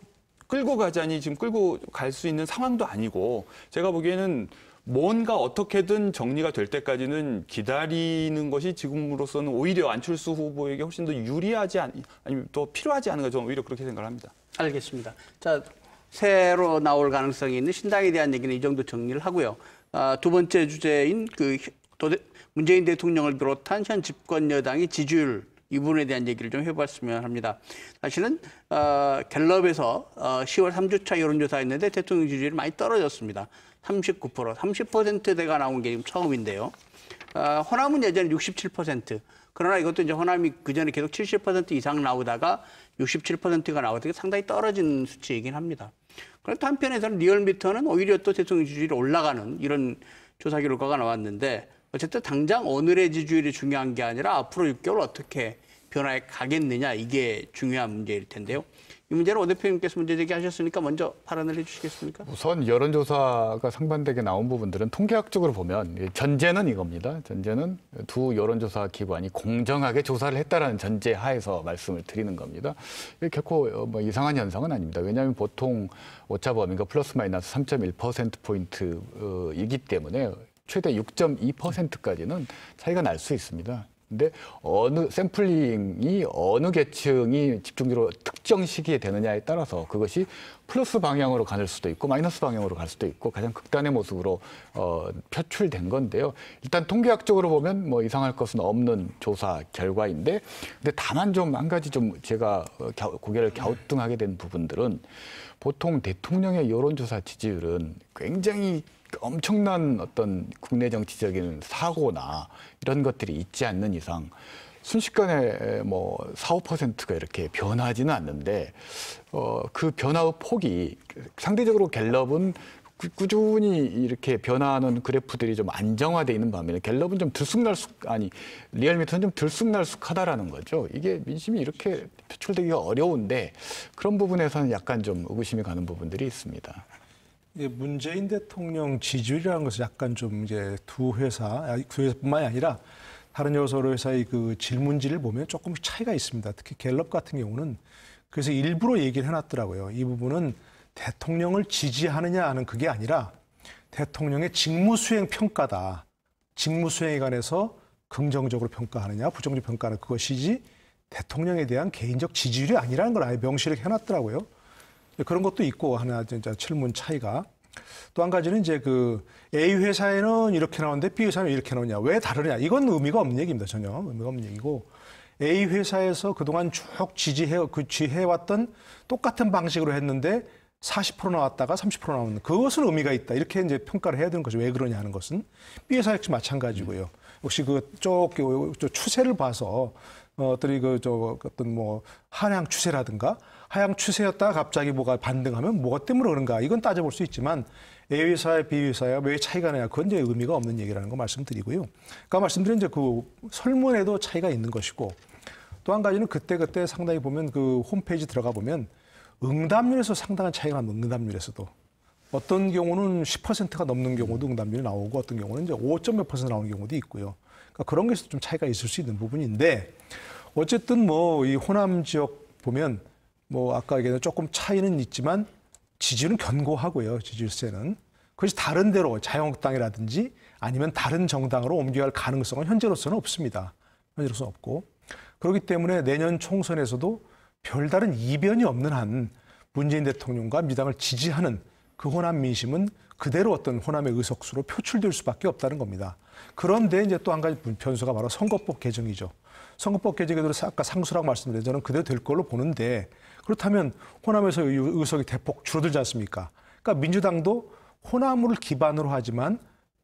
끌고 가자니 지금 끌고 갈 수 있는 상황도 아니고, 제가 보기에는 뭔가 어떻게든 정리가 될 때까지는 기다리는 것이 지금으로서는 오히려 안철수 후보에게 훨씬 더 유리하지 아니면 또 필요하지 않은가, 저는 오히려 그렇게 생각을 합니다. 알겠습니다. 자, 새로 나올 가능성이 있는 신당에 대한 얘기는 이 정도 정리를 하고요. 두 번째 주제인 문재인 대통령을 비롯한 현 집권 여당의 지지율, 이 부분에 대한 얘기를 좀 해봤으면 합니다. 사실은 갤럽에서 10월 3주차 여론조사했는데 대통령 지지율이 많이 떨어졌습니다. 39%, 30%대가 나온 게 지금 처음인데요. 호남은 예전에 67%. 그러나 이것도 이제 호남이 그전에 계속 70% 이상 나오다가 67%가 나오다가 상당히 떨어진 수치이긴 합니다. 그런데 한편에서는 리얼미터는 오히려 또 대통령 지지율이 올라가는 이런 조사 결과가 나왔는데, 어쨌든 당장 오늘의 지지율이 중요한 게 아니라 앞으로 6개월 어떻게 변화해 가겠느냐, 이게 중요한 문제일 텐데요. 이 문제는 오 대표님께서 문제 제기하셨으니까 먼저 발언을 해주시겠습니까? 우선 여론조사가 상반되게 나온 부분들은 통계학적으로 보면 전제는 이겁니다. 전제는 두 여론조사 기관이 공정하게 조사를 했다라는 전제 하에서 말씀을 드리는 겁니다. 이게 결코 뭐 이상한 현상은 아닙니다. 왜냐하면 보통 오차 범위가 플러스 마이너스 3.1%포인트이기 때문에 최대 6.2%까지는 차이가 날 수 있습니다. 근데 어느 샘플링이 어느 계층이 집중적으로 특정 시기에 되느냐에 따라서 그것이 플러스 방향으로 갈 수도 있고 마이너스 방향으로 갈 수도 있고 가장 극단의 모습으로 표출된 건데요. 일단 통계학적으로 보면 뭐 이상할 것은 없는 조사 결과인데, 근데 다만 좀 한 가지 좀 제가 고개를 갸우뚱하게 된 부분들은, 보통 대통령의 여론조사 지지율은 굉장히 엄청난 어떤 국내 정치적인 사고나 이런 것들이 있지 않는 이상 순식간에 뭐 4, 5%가 이렇게 변하지는 않는데, 그 변화의 폭이 상대적으로 갤럽은 꾸준히 이렇게 변화하는 그래프들이 좀 안정화돼 있는 반면에 갤럽은 좀 리얼미터는 좀 들쑥날쑥하다라는 거죠. 이게 민심이 이렇게 표출되기가 어려운데, 그런 부분에서는 약간 좀 의구심이 가는 부분들이 있습니다. 문재인 대통령 지지율이라는 것은 약간 좀 이제 두 회사뿐만이 아니라 다른 여러 회사의 그 질문지를 보면 조금씩 차이가 있습니다. 특히 갤럽 같은 경우는 그래서 일부러 얘기를 해놨더라고요. 이 부분은 대통령을 지지하느냐 하는 그게 아니라 대통령의 직무수행 평가다. 직무수행에 관해서 긍정적으로 평가하느냐 부정적으로 평가하는 그것이지 대통령에 대한 개인적 지지율이 아니라는 걸 아예 명시를 해놨더라고요. 그런 것도 있고, 하나 진짜 질문 차이가. 또 한 가지는 이제 그 A 회사에는 이렇게 나오는데 B 회사는 이렇게 나오냐, 왜 다르냐, 이건 의미가 없는 얘기입니다. 전혀 의미가 없는 얘기고, A 회사에서 그동안 쭉 지지해왔던 똑같은 방식으로 했는데 40% 나왔다가 30% 나오는, 그것은 의미가 있다, 이렇게 이제 평가를 해야 되는 거죠. 왜 그러냐 하는 것은. B 회사 역시 마찬가지고요. 역시 저 추세를 봐서 어떤 뭐 하향 추세라든가 하향 추세였다가 갑자기 뭐가 반등하면 뭐가 때문에 그런가, 이건 따져볼 수 있지만 A 회사와 B 회사야 왜 차이가 나냐, 그건 이제 의미가 없는 얘기라는 거 말씀드리고요. 아까 말씀드린 이제 그 설문에도 차이가 있는 것이고, 또 한 가지는 그때 상당히 보면 그 홈페이지 들어가 보면 응답률에서 상당한 차이가 납니다. 응답률에서도 어떤 경우는 10%가 넘는 경우도 응답률이 나오고, 어떤 경우는 이제 5.몇 % 나오는 경우도 있고요. 그러니까 그런 것에서 좀 차이가 있을 수 있는 부분인데, 어쨌든 뭐 이 호남 지역 보면 뭐 아까 얘기한 조금 차이는 있지만 지지율은 견고하고요. 지지율세는. 그것이 다른 데로 자유한국당이라든지 아니면 다른 정당으로 옮겨갈 가능성은 현재로서는 없습니다. 현재로서는 없고. 그렇기 때문에 내년 총선에서도 별다른 이변이 없는 한 문재인 대통령과 민주당을 지지하는 그 호남 민심은 그대로 어떤 호남의 의석수로 표출될 수밖에 없다는 겁니다. 그런데 이제 또 한 가지 변수가 바로 선거법 개정이죠. 선거법 개정에도 아까 상수라고 말씀드린 저는 그대로 될 걸로 보는데 그렇다면 호남에서 의석이 대폭 줄어들지 않습니까? 그러니까 민주당도 호남을 기반으로 하지만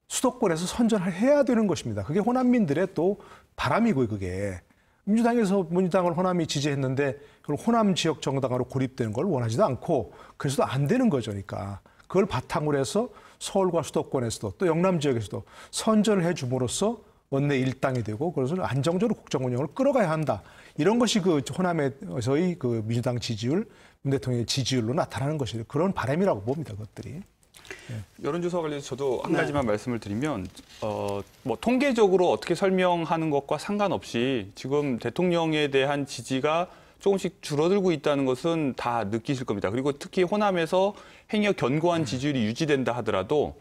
수도권에서 선전을 해야 되는 것입니다. 그게 호남민들의 또 바람이고요, 그게. 민주당을 호남이 지지했는데 그걸 호남 지역 정당으로 고립되는 걸 원하지도 않고 그래서도 안 되는 거죠. 그러니까 그걸 바탕으로 해서 서울과 수도권에서도 또 영남 지역에서도 선전을 해줌으로써 원내 일당이 되고 그래서 안정적으로 국정 운영을 끌어가야 한다. 이런 것이 그 호남에서의 그 민주당 지지율, 문 대통령의 지지율로 나타나는 것이 그런 바람이라고 봅니다. 그것들이. 여론조사 관련해서 저도 한 가지만 말씀을 드리면 뭐 통계적으로 어떻게 설명하는 것과 상관없이 지금 대통령에 대한 지지가 조금씩 줄어들고 있다는 것은 다 느끼실 겁니다. 그리고 특히 호남에서 행여 견고한 지지율이 유지된다 하더라도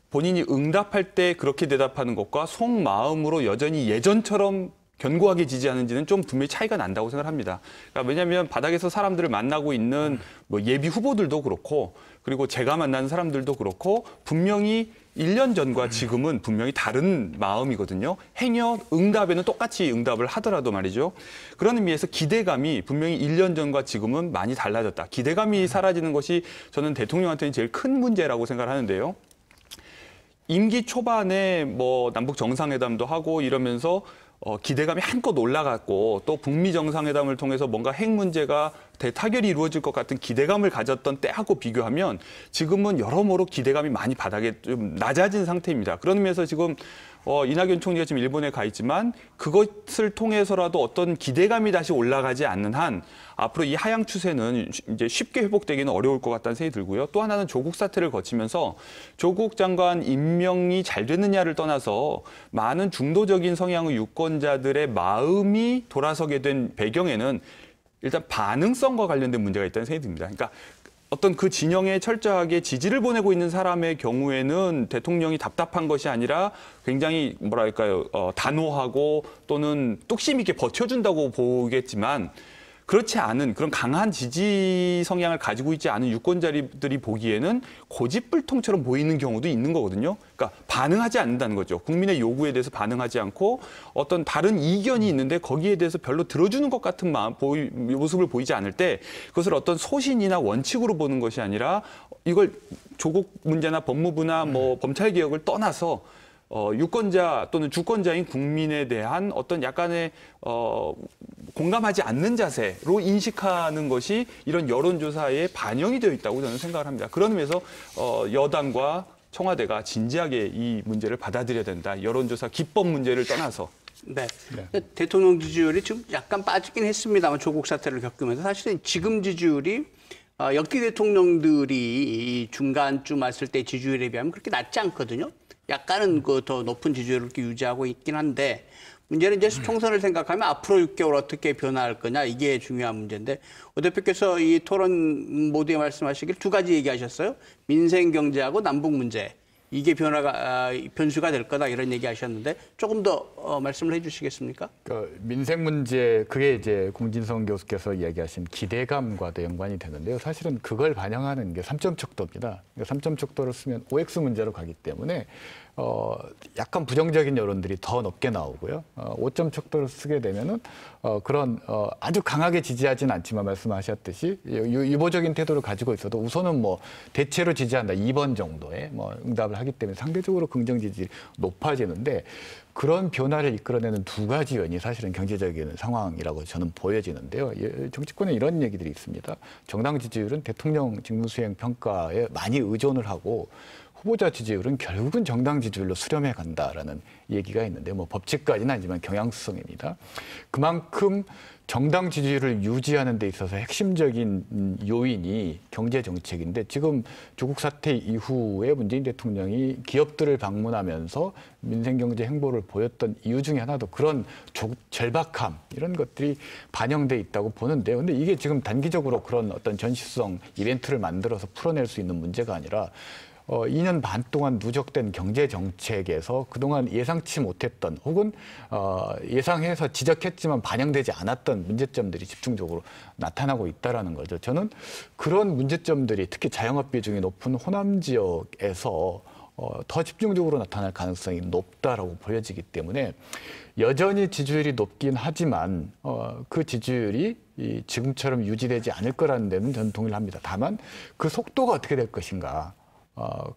본인이 응답할 때 그렇게 대답하는 것과 속마음으로 여전히 예전처럼 견고하게 지지하는지는 좀 분명히 차이가 난다고 생각합니다. 그러니까 왜냐하면 바닥에서 사람들을 만나고 있는 뭐 예비 후보들도 그렇고 그리고 제가 만나는 사람들도 그렇고 분명히 1년 전과 지금은 분명히 다른 마음이거든요. 행여 응답에는 똑같이 응답을 하더라도 말이죠. 그런 의미에서 기대감이 분명히 1년 전과 지금은 많이 달라졌다. 기대감이 사라지는 것이 저는 대통령한테는 제일 큰 문제라고 생각을 하는데요. 임기 초반에 뭐 남북 정상회담도 하고 이러면서 기대감이 한껏 올라갔고 또 북미 정상회담을 통해서 뭔가 핵 문제가 대타결이 이루어질 것 같은 기대감을 가졌던 때하고 비교하면 지금은 여러모로 기대감이 많이 바닥에 좀 낮아진 상태입니다. 그런 의미에서 지금 이낙연 총리가 지금 일본에 가 있지만 그것을 통해서라도 어떤 기대감이 다시 올라가지 않는 한 앞으로 이 하향 추세는 이제 쉽게 회복되기는 어려울 것 같다는 생각이 들고요. 또 하나는 조국 사태를 거치면서 조국 장관 임명이 잘 되느냐를 떠나서 많은 중도적인 성향의 유권자들의 마음이 돌아서게 된 배경에는 일단 반응성과 관련된 문제가 있다는 생각이 듭니다. 그러니까 어떤 그 진영에 철저하게 지지를 보내고 있는 사람의 경우에는 대통령이 답답한 것이 아니라 굉장히 뭐랄까요, 단호하고 또는 뚝심 있게 버텨준다고 보겠지만 그렇지 않은 그런 강한 지지 성향을 가지고 있지 않은 유권자들이 보기에는 고집불통처럼 보이는 경우도 있는 거거든요. 그러니까 반응하지 않는다는 거죠. 국민의 요구에 대해서 반응하지 않고 어떤 다른 이견이 있는데 거기에 대해서 별로 들어주는 것 같은 모습을 보이지 않을 때 그것을 어떤 소신이나 원칙으로 보는 것이 아니라 이걸 조국 문제나 법무부나 뭐 검찰개혁을 떠나서 유권자 또는 주권자인 국민에 대한 어떤 약간의 공감하지 않는 자세로 인식하는 것이 이런 여론조사에 반영이 되어 있다고 저는 생각을 합니다. 그런 의미에서 여당과 청와대가 진지하게 이 문제를 받아들여야 된다. 여론조사 기법 문제를 떠나서. 네. 대통령 지지율이 지금 약간 빠지긴 했습니다만 조국 사태를 겪으면서 사실은 지금 지지율이 역대 대통령들이 이 중간쯤 왔을 때 지지율에 비하면 그렇게 낮지 않거든요. 약간은 그 더 높은 지지율을 이렇게 유지하고 있긴 한데 문제는 이제 총선을 생각하면 앞으로 6개월 어떻게 변화할 거냐 이게 중요한 문제인데 오 대표께서 이 토론 모두에 말씀하시길 두 가지 얘기하셨어요. 민생 경제하고 남북 문제. 이게 변수가 될 거다 이런 얘기하셨는데 조금 더 말씀을 해주시겠습니까? 그 민생 문제 그게 이제 공진성 교수께서 이야기하신 기대감과도 연관이 되는데요. 사실은 그걸 반영하는 게 3점 척도입니다. 3점 척도를 쓰면 OX 문제로 가기 때문에 약간 부정적인 여론들이 더 높게 나오고요. 5점 척도를 쓰게 되면은 그런 아주 강하게 지지하진 않지만 말씀하셨듯이 유보적인 태도를 가지고 있어도 우선은 뭐 대체로 지지한다 2번 정도의 뭐 응답을 하기 때문에 상대적으로 긍정 지지율이 높아지는데 그런 변화를 이끌어내는 두 가지 요인이 사실은 경제적인 상황이라고 저는 보여지는데요. 정치권에 이런 얘기들이 있습니다. 정당 지지율은 대통령 직무수행 평가에 많이 의존을 하고 후보자 지지율은 결국은 정당 지지율로 수렴해 간다라는 얘기가 있는데 뭐 법칙까지는 아니지만 경향성입니다. 그만큼 정당 지지율을 유지하는 데 있어서 핵심적인 요인이 경제 정책인데 지금 조국 사태 이후에 문재인 대통령이 기업들을 방문하면서 민생 경제 행보를 보였던 이유 중에 하나도 그런 절박함 이런 것들이 반영돼 있다고 보는데요. 근데 이게 지금 단기적으로 그런 어떤 전시성 이벤트를 만들어서 풀어낼 수 있는 문제가 아니라 2년 반 동안 누적된 경제 정책에서 그동안 예상치 못했던 혹은 예상해서 지적했지만 반영되지 않았던 문제점들이 집중적으로 나타나고 있다라는 거죠. 저는 그런 문제점들이 특히 자영업 비중이 높은 호남 지역에서 더 집중적으로 나타날 가능성이 높다라고 보여지기 때문에 여전히 지지율이 높긴 하지만 그 지지율이 지금처럼 유지되지 않을 거라는 데는 저는 동의를 합니다. 다만 그 속도가 어떻게 될 것인가.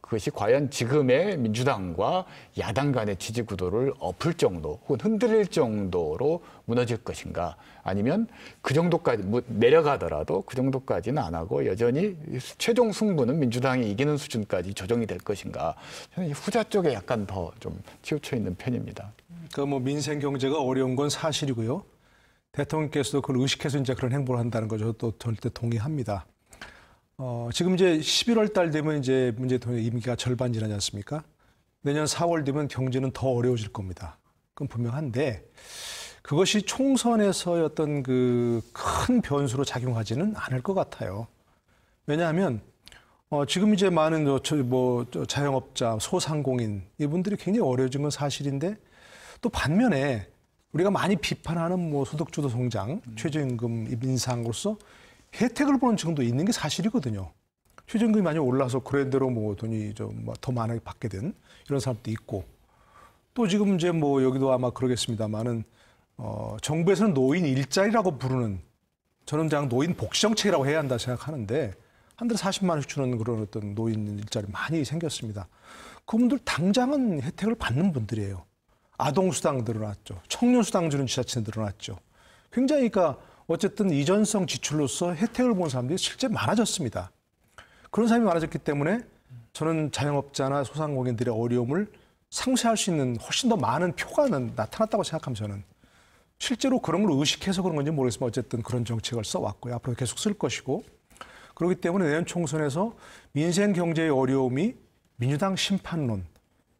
그것이 과연 지금의 민주당과 야당 간의 지지 구도를 엎을 정도 혹은 흔들릴 정도로 무너질 것인가 아니면 그 정도까지 내려가더라도 그 정도까지는 안 하고 여전히 최종 승부는 민주당이 이기는 수준까지 조정이 될 것인가 저는 이 후자 쪽에 약간 더 좀 치우쳐 있는 편입니다. 그러니까 뭐 민생 경제가 어려운 건 사실이고요. 대통령께서도 그걸 의식해서 이제 그런 행보를 한다는 거 저도 절대 동의합니다. 지금 이제 11월 달 되면 이제 문재인 대통령 임기가 절반 지나지 않습니까? 내년 4월 되면 경제는 더 어려워질 겁니다. 그건 분명한데 그것이 총선에서의 어떤 그 큰 변수로 작용하지는 않을 것 같아요. 왜냐하면 지금 이제 많은 자영업자, 소상공인 이분들이 굉장히 어려워진 건 사실인데 또 반면에 우리가 많이 비판하는 뭐 소득주도 성장, 최저임금 인상으로서 혜택을 보는 증도 있는 게 사실이거든요. 최저임금이 많이 올라서 그랜대로 뭐 돈이 좀 더 많이 받게 된 이런 사람도 있고 또 지금 이제 뭐 여기도 아마 그러겠습니다만은 정부에서는 노인 일자리라고 부르는 저는 그냥 노인 복지 정책이라고 해야 한다 생각하는데 한 달에 40만 원씩 주는 그런 어떤 노인 일자리 많이 생겼습니다. 그분들 당장은 혜택을 받는 분들이에요. 아동수당 늘어났죠. 청년수당 주는 지자체는 늘어났죠. 굉장히 그러니까 어쨌든 이전성 지출로서 혜택을 보는 사람들이 실제 많아졌습니다. 그런 사람이 많아졌기 때문에 저는 자영업자나 소상공인들의 어려움을 상쇄할 수 있는 훨씬 더 많은 표가 나타났다고 생각합니다. 저는. 실제로 그런 걸 의식해서 그런 건지 모르겠지만 어쨌든 그런 정책을 써왔고요. 앞으로 계속 쓸 것이고. 그렇기 때문에 내년 총선에서 민생 경제의 어려움이 민주당 심판론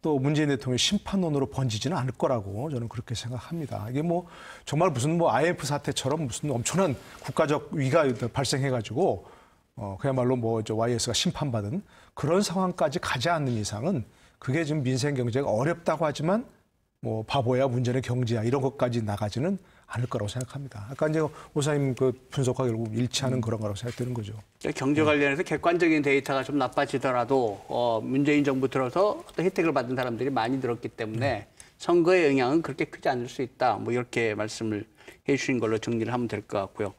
또 문재인 대통령의 심판론으로 번지지는 않을 거라고 저는 그렇게 생각합니다. 이게 뭐 정말 무슨 뭐 IMF 사태처럼 무슨 엄청난 국가적 위기가 발생해가지고 그야말로 뭐 YS가 심판받은 그런 상황까지 가지 않는 이상은 그게 지금 민생 경제가 어렵다고 하지만 뭐 바보야 문제는 경제야 이런 것까지 나가지는 않을 거라고 생각합니다. 아까 이제 오사님 그 분석과 결국 일치하는 그런 거라고 생각되는 거죠. 경제 관련해서 객관적인 데이터가 좀 나빠지더라도 문재인 정부 들어서 혜택을 받은 사람들이 많이 늘었기 때문에 선거의 영향은 그렇게 크지 않을 수 있다. 뭐 이렇게 말씀을 해주신 걸로 정리를 하면 될 것 같고요.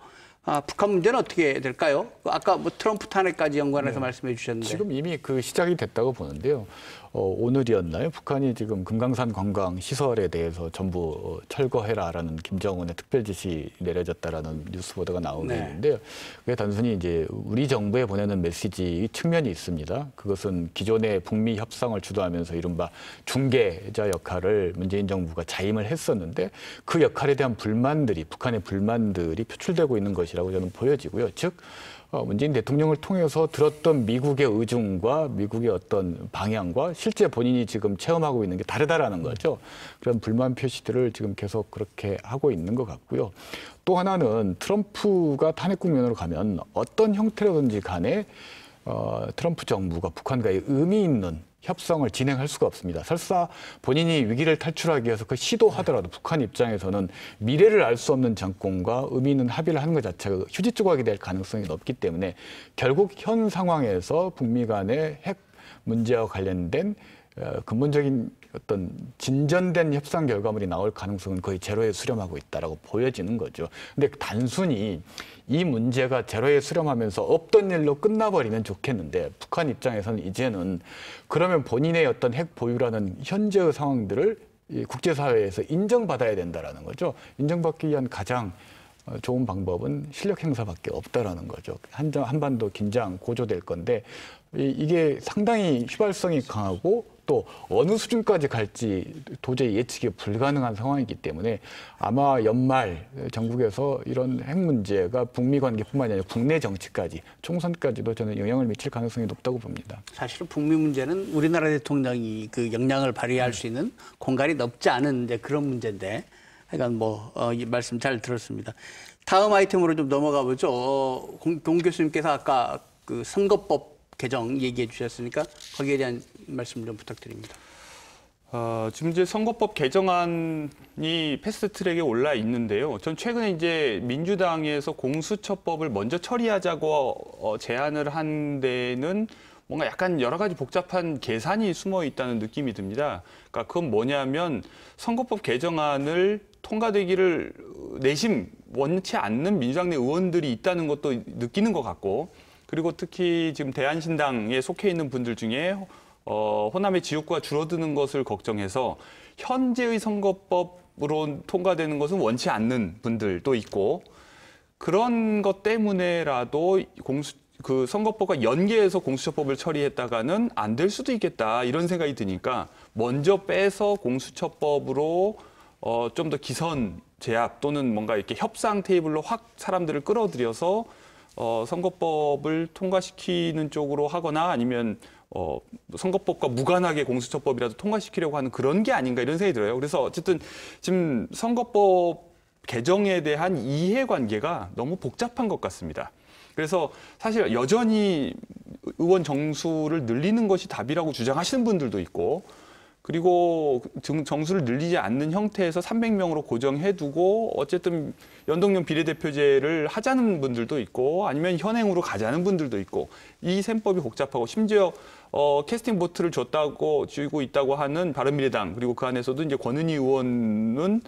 북한 문제는 어떻게 될까요? 아까 뭐 트럼프 탄핵까지 연관해서 말씀해 주셨는데. 지금 이미 그 시작이 됐다고 보는데요. 오늘이었나요? 북한이 지금 금강산 관광 시설에 대해서 전부 철거해라라는 김정은의 특별 지시 내려졌다라는 뉴스 보도가 나오고 있는데요. 그게 단순히 이제 우리 정부에 보내는 메시지 측면이 있습니다. 그것은 기존의 북미 협상을 주도하면서 이른바 중개자 역할을 문재인 정부가 자임을 했었는데 그 역할에 대한 불만들이 북한의 불만들이 표출되고 있는 것이라고 저는 보여지고요. 즉 문재인 대통령을 통해서 들었던 미국의 의중과 미국의 어떤 방향과 실제 본인이 지금 체험하고 있는 게 다르다라는 거죠. 그런 불만 표시들을 지금 계속 그렇게 하고 있는 것 같고요. 또 하나는 트럼프가 탄핵 국면으로 가면 어떤 형태로든지 간에 트럼프 정부가 북한과의 의미 있는 협상을 진행할 수가 없습니다. 설사 본인이 위기를 탈출하기 위해서 그 시도하더라도 북한 입장에서는 미래를 알 수 없는 정권과 의미 있는 합의를 하는 것 자체가 휴지 조각이 될 가능성이 높기 때문에 결국 현 상황에서 북미 간의 핵 문제와 관련된 근본적인 어떤 진전된 협상 결과물이 나올 가능성은 거의 제로에 수렴하고 있다라고 보여지는 거죠. 근데 단순히 이 문제가 제로에 수렴하면서 없던 일로 끝나버리면 좋겠는데 북한 입장에서는 이제는 그러면 본인의 어떤 핵 보유라는 현재의 상황들을 국제사회에서 인정받아야 된다라는 거죠. 인정받기 위한 가장 좋은 방법은 실력 행사밖에 없다라는 거죠. 한반도 긴장 고조될 건데 이게 상당히 휘발성이 강하고 또 어느 수준까지 갈지 도저히 예측이 불가능한 상황이기 때문에 아마 연말 전국에서 이런 핵 문제가 북미 관계뿐만 아니라 국내 정치까지 총선까지도 저는 영향을 미칠 가능성이 높다고 봅니다. 사실은 북미 문제는 우리나라 대통령이 그 영향을 발휘할 수 있는 공간이 넓지 않은 이제 그런 문제인데 하여간 이 말씀 잘 들었습니다. 다음 아이템으로 좀 넘어가 보죠. 공 교수님께서 아까 그 선거법 개정 얘기해 주셨으니까 거기에 대한 말씀 좀 부탁드립니다. 지금 이제 선거법 개정안이 패스트트랙에 올라 있는데요. 전 최근에 이제 민주당에서 공수처법을 먼저 처리하자고 제안을 한 데는 뭔가 약간 여러 가지 복잡한 계산이 숨어 있다는 느낌이 듭니다. 그러니까 그건 뭐냐면 선거법 개정안을 통과되기를 내심 원치 않는 민주당 내 의원들이 있다는 것도 느끼는 것 같고, 그리고 특히 지금 대한신당에 속해 있는 분들 중에 호남의 지역구가 줄어드는 것을 걱정해서 현재의 선거법으로 통과되는 것은 원치 않는 분들도 있고, 그런 것 때문에라도 그 선거법과 연계해서 공수처법을 처리했다가는 안 될 수도 있겠다 이런 생각이 드니까 먼저 빼서 공수처법으로 좀 더 기선 제압 또는 뭔가 이렇게 협상 테이블로 확 사람들을 끌어들여서 선거법을 통과시키는 쪽으로 하거나 아니면 선거법과 무관하게 공수처법이라도 통과시키려고 하는 그런 게 아닌가 이런 생각이 들어요. 그래서 어쨌든 지금 선거법 개정에 대한 이해관계가 너무 복잡한 것 같습니다. 그래서 사실 여전히 의원 정수를 늘리는 것이 답이라고 주장하시는 분들도 있고, 그리고 정수를 늘리지 않는 형태에서 300명으로 고정해두고 어쨌든 연동형 비례대표제를 하자는 분들도 있고, 아니면 현행으로 가자는 분들도 있고, 이 셈법이 복잡하고, 심지어 캐스팅 보트를 쥐고 있다고 하는 바른미래당, 그리고 그 안에서도 이제 권은희 의원은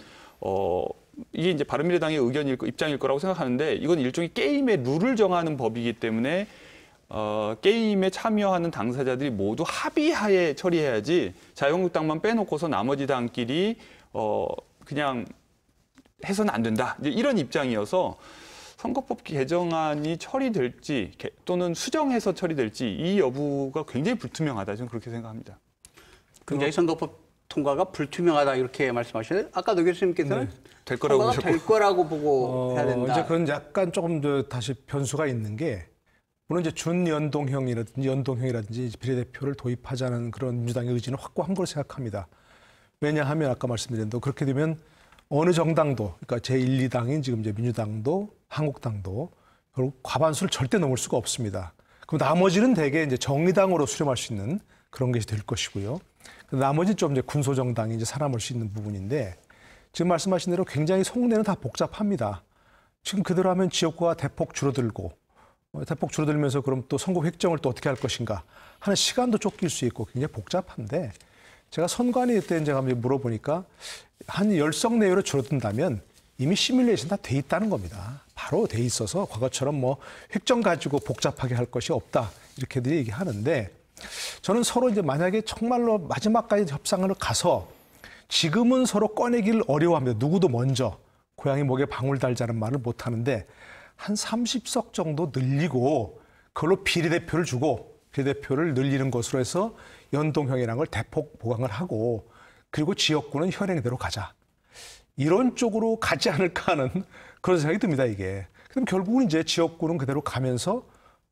이게 이제 바른미래당의 입장일 거라고 생각하는데, 이건 일종의 게임의 룰을 정하는 법이기 때문에 게임에 참여하는 당사자들이 모두 합의하에 처리해야지 자유한국당만 빼놓고서 나머지 당끼리 그냥 해서는 안 된다. 이제 이런 입장이어서 선거법 개정안이 처리될지 또는 수정해서 처리될지 이 여부가 굉장히 불투명하다. 저는 그렇게 생각합니다. 굉장히 선거법 통과가 불투명하다 이렇게 말씀하셨는데, 아까 노 교수님께서는 될 거라고 통과가 될 거라고 보고 해야 된다. 이제 그건 약간 조금 더 다시 변수가 있는 게, 물론 이제 연동형이라든지 비례대표를 도입하자는 그런 민주당의 의지는 확고한 걸 생각합니다. 왜냐하면 아까 말씀드린 대로 그렇게 되면 어느 정당도, 그러니까 제1, 2당인 지금 이제 민주당도 한국당도 결국 과반수를 절대 넘을 수가 없습니다. 그럼 나머지는 대개 이제 정의당으로 수렴할 수 있는 그런 것이 될 것이고요. 나머지 좀 이제 군소정당이 이제 살아남을 수 있는 부분인데, 지금 말씀하신 대로 굉장히 속내는 다 복잡합니다. 지금 그대로 하면 지역구가 대폭 줄어들고, 대폭 줄어들면서 그럼 또 선거 획정을 또 어떻게 할 것인가 하는 시간도 쫓길 수 있고 굉장히 복잡한데, 제가 선관위 때 제가 물어보니까 한 10석 내외로 줄어든다면 이미 시뮬레이션 다 돼 있다는 겁니다. 바로 돼 있어서 과거처럼 뭐 획정 가지고 복잡하게 할 것이 없다 이렇게들 얘기하는데, 저는 서로 이제 만약에 정말로 마지막까지 협상을 가서, 지금은 서로 꺼내기를 어려워합니다. 누구도 먼저 고양이 목에 방울 달자는 말을 못 하는데, 한 30석 정도 늘리고 그걸로 비례대표를 주고 비례대표를 늘리는 것으로 해서 연동형이라는 걸 대폭 보강을 하고, 그리고 지역구는 현행대로 가자. 이런 쪽으로 가지 않을까 하는 그런 생각이 듭니다, 이게. 그럼 결국은 이제 지역구는 그대로 가면서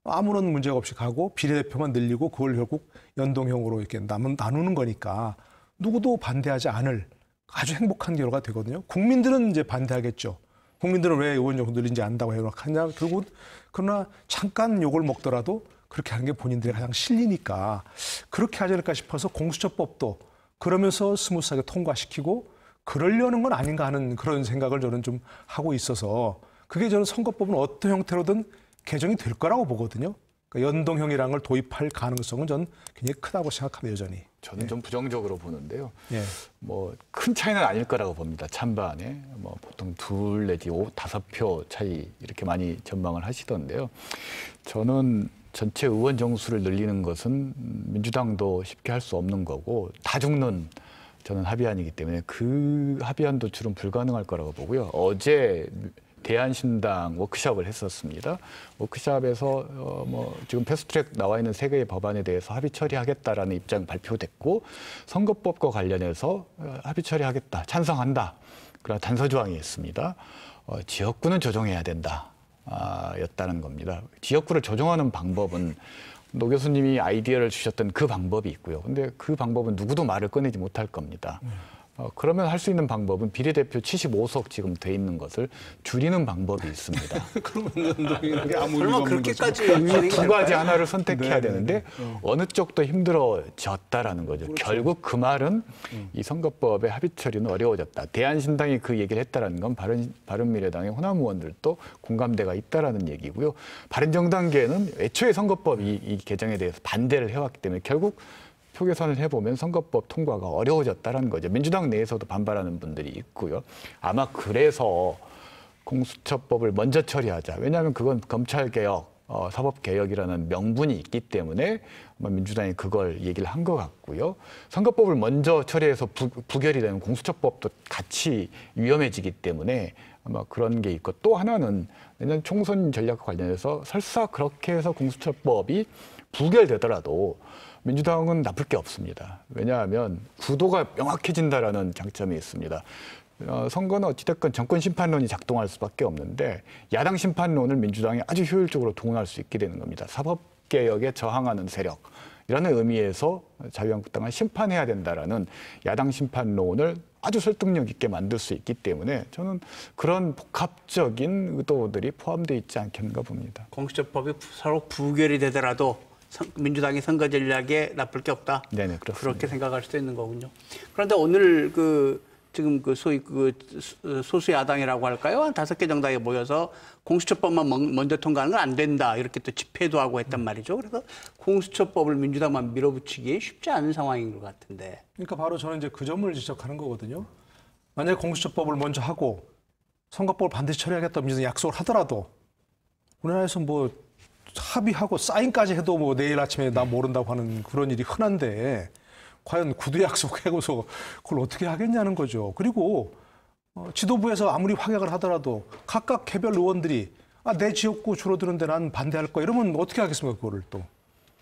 아무런 문제가 없이 가고 비례대표만 늘리고 그걸 결국 연동형으로 이렇게 나누는 거니까 누구도 반대하지 않을 아주 행복한 결과가 되거든요. 국민들은 이제 반대하겠죠. 국민들은 왜 의원 정도 늘린지 안다고 해놓겠냐. 결국 그러나 잠깐 욕을 먹더라도 그렇게 하는 게 본인들이 가장 실리니까 그렇게 하지 않을까 싶어서 공수처법도 그러면서 스무스하게 통과시키고 그러려는 건 아닌가 하는 그런 생각을 저는 좀 하고 있어서, 그게 저는 선거법은 어떤 형태로든 개정이 될 거라고 보거든요. 그러니까 연동형이라는 걸 도입할 가능성은 저는 굉장히 크다고 생각합니다, 여전히. 저는 좀 부정적으로 보는데요. 예. 뭐 큰 차이는 아닐 거라고 봅니다. 찬반에 뭐 보통 2 내지 5표 차이 이렇게 많이 전망을 하시던데요. 저는 전체 의원 정수를 늘리는 것은 민주당도 쉽게 할 수 없는 거고, 다 죽는 저는 합의안이기 때문에 그 합의안도 주로 불가능할 거라고 보고요. 어제 대한신당 워크숍을 했었습니다. 워크숍에서 뭐 지금 패스트트랙 나와 있는 3개의 법안에 대해서 합의 처리하겠다라는 입장 발표됐고, 선거법과 관련해서 합의 처리하겠다, 찬성한다, 그런 단서 조항이 있습니다. 지역구는 조정해야 된다 였다는 겁니다. 지역구를 조정하는 방법은 노 교수님이 아이디어를 주셨던 그 방법이 있고요. 근데 그 방법은 누구도 말을 꺼내지 못할 겁니다. 그러면 할 수 있는 방법은 비례대표 75석 지금 돼 있는 것을 줄이는 방법이 있습니다. 그러면 연동이라는 게 아무 설마 의미가 없는 그렇게까지 거죠. 두 가지 하나를 선택해야 네, 되는데 어느 쪽도 힘들어졌다라는 거죠. 그렇죠. 결국 그 말은 이 선거법의 합의 처리는 어려워졌다. 대한신당이 그 얘기를 했다라는 건 바른미래당의 호남 의원들도 공감대가 있다라는 얘기고요. 바른정당계는 애초에 선거법 이 개정에 대해서 반대를 해왔기 때문에 결국 표 계산을 해보면 선거법 통과가 어려워졌다는 거죠. 민주당 내에서도 반발하는 분들이 있고요. 아마 그래서 공수처법을 먼저 처리하자. 왜냐하면 그건 검찰개혁, 사법개혁이라는 명분이 있기 때문에 아마 민주당이 그걸 얘기를 한 것 같고요. 선거법을 먼저 처리해서 부결이 되는 공수처법도 같이 위험해지기 때문에 아마 그런 게 있고 또 하나는 내년 총선 전략과 관련해서 설사 그렇게 해서 공수처법이 부결되더라도 민주당은 나쁠 게 없습니다. 왜냐하면 구도가 명확해진다라는 장점이 있습니다. 선거는 어찌됐건 정권 심판론이 작동할 수밖에 없는데 야당 심판론을 민주당이 아주 효율적으로 동원할 수 있게 되는 겁니다. 사법개혁에 저항하는 세력이라는 의미에서 자유한국당은 심판해야 된다라는 야당 심판론을 아주 설득력 있게 만들 수 있기 때문에 저는 그런 복합적인 의도들이 포함되어 있지 않겠는가 봅니다. 공수처법이 서로 부결이 되더라도 민주당의 선거 전략에 나쁠 게 없다. 네네, 그렇습니다. 그렇게 생각할 수도 있는 거군요. 그런데 오늘 지금 소위 소수 야당이라고 할까요? 한 5개 정당이 모여서 공수처법만 먼저 통과하는 건 안 된다. 이렇게 또 집회도 하고 했단 말이죠. 그래서 공수처법을 민주당만 밀어붙이기 쉽지 않은 상황인 것 같은데. 그러니까 바로 저는 이제 그 점을 지적하는 거거든요. 만약에 공수처법을 먼저 하고 선거법을 반드시 처리하겠다고 민주당이 약속을 하더라도 우리나라에서 뭐 합의하고 사인까지 해도 뭐 내일 아침에 나 모른다고 하는 그런 일이 흔한데 과연 구두 약속하고서 그걸 어떻게 하겠냐는 거죠. 그리고 지도부에서 아무리 확약을 하더라도 각각 개별 의원들이 내 지역구 줄어드는데 난 반대할 거야 이러면 어떻게 하겠습니까? 그거를 또.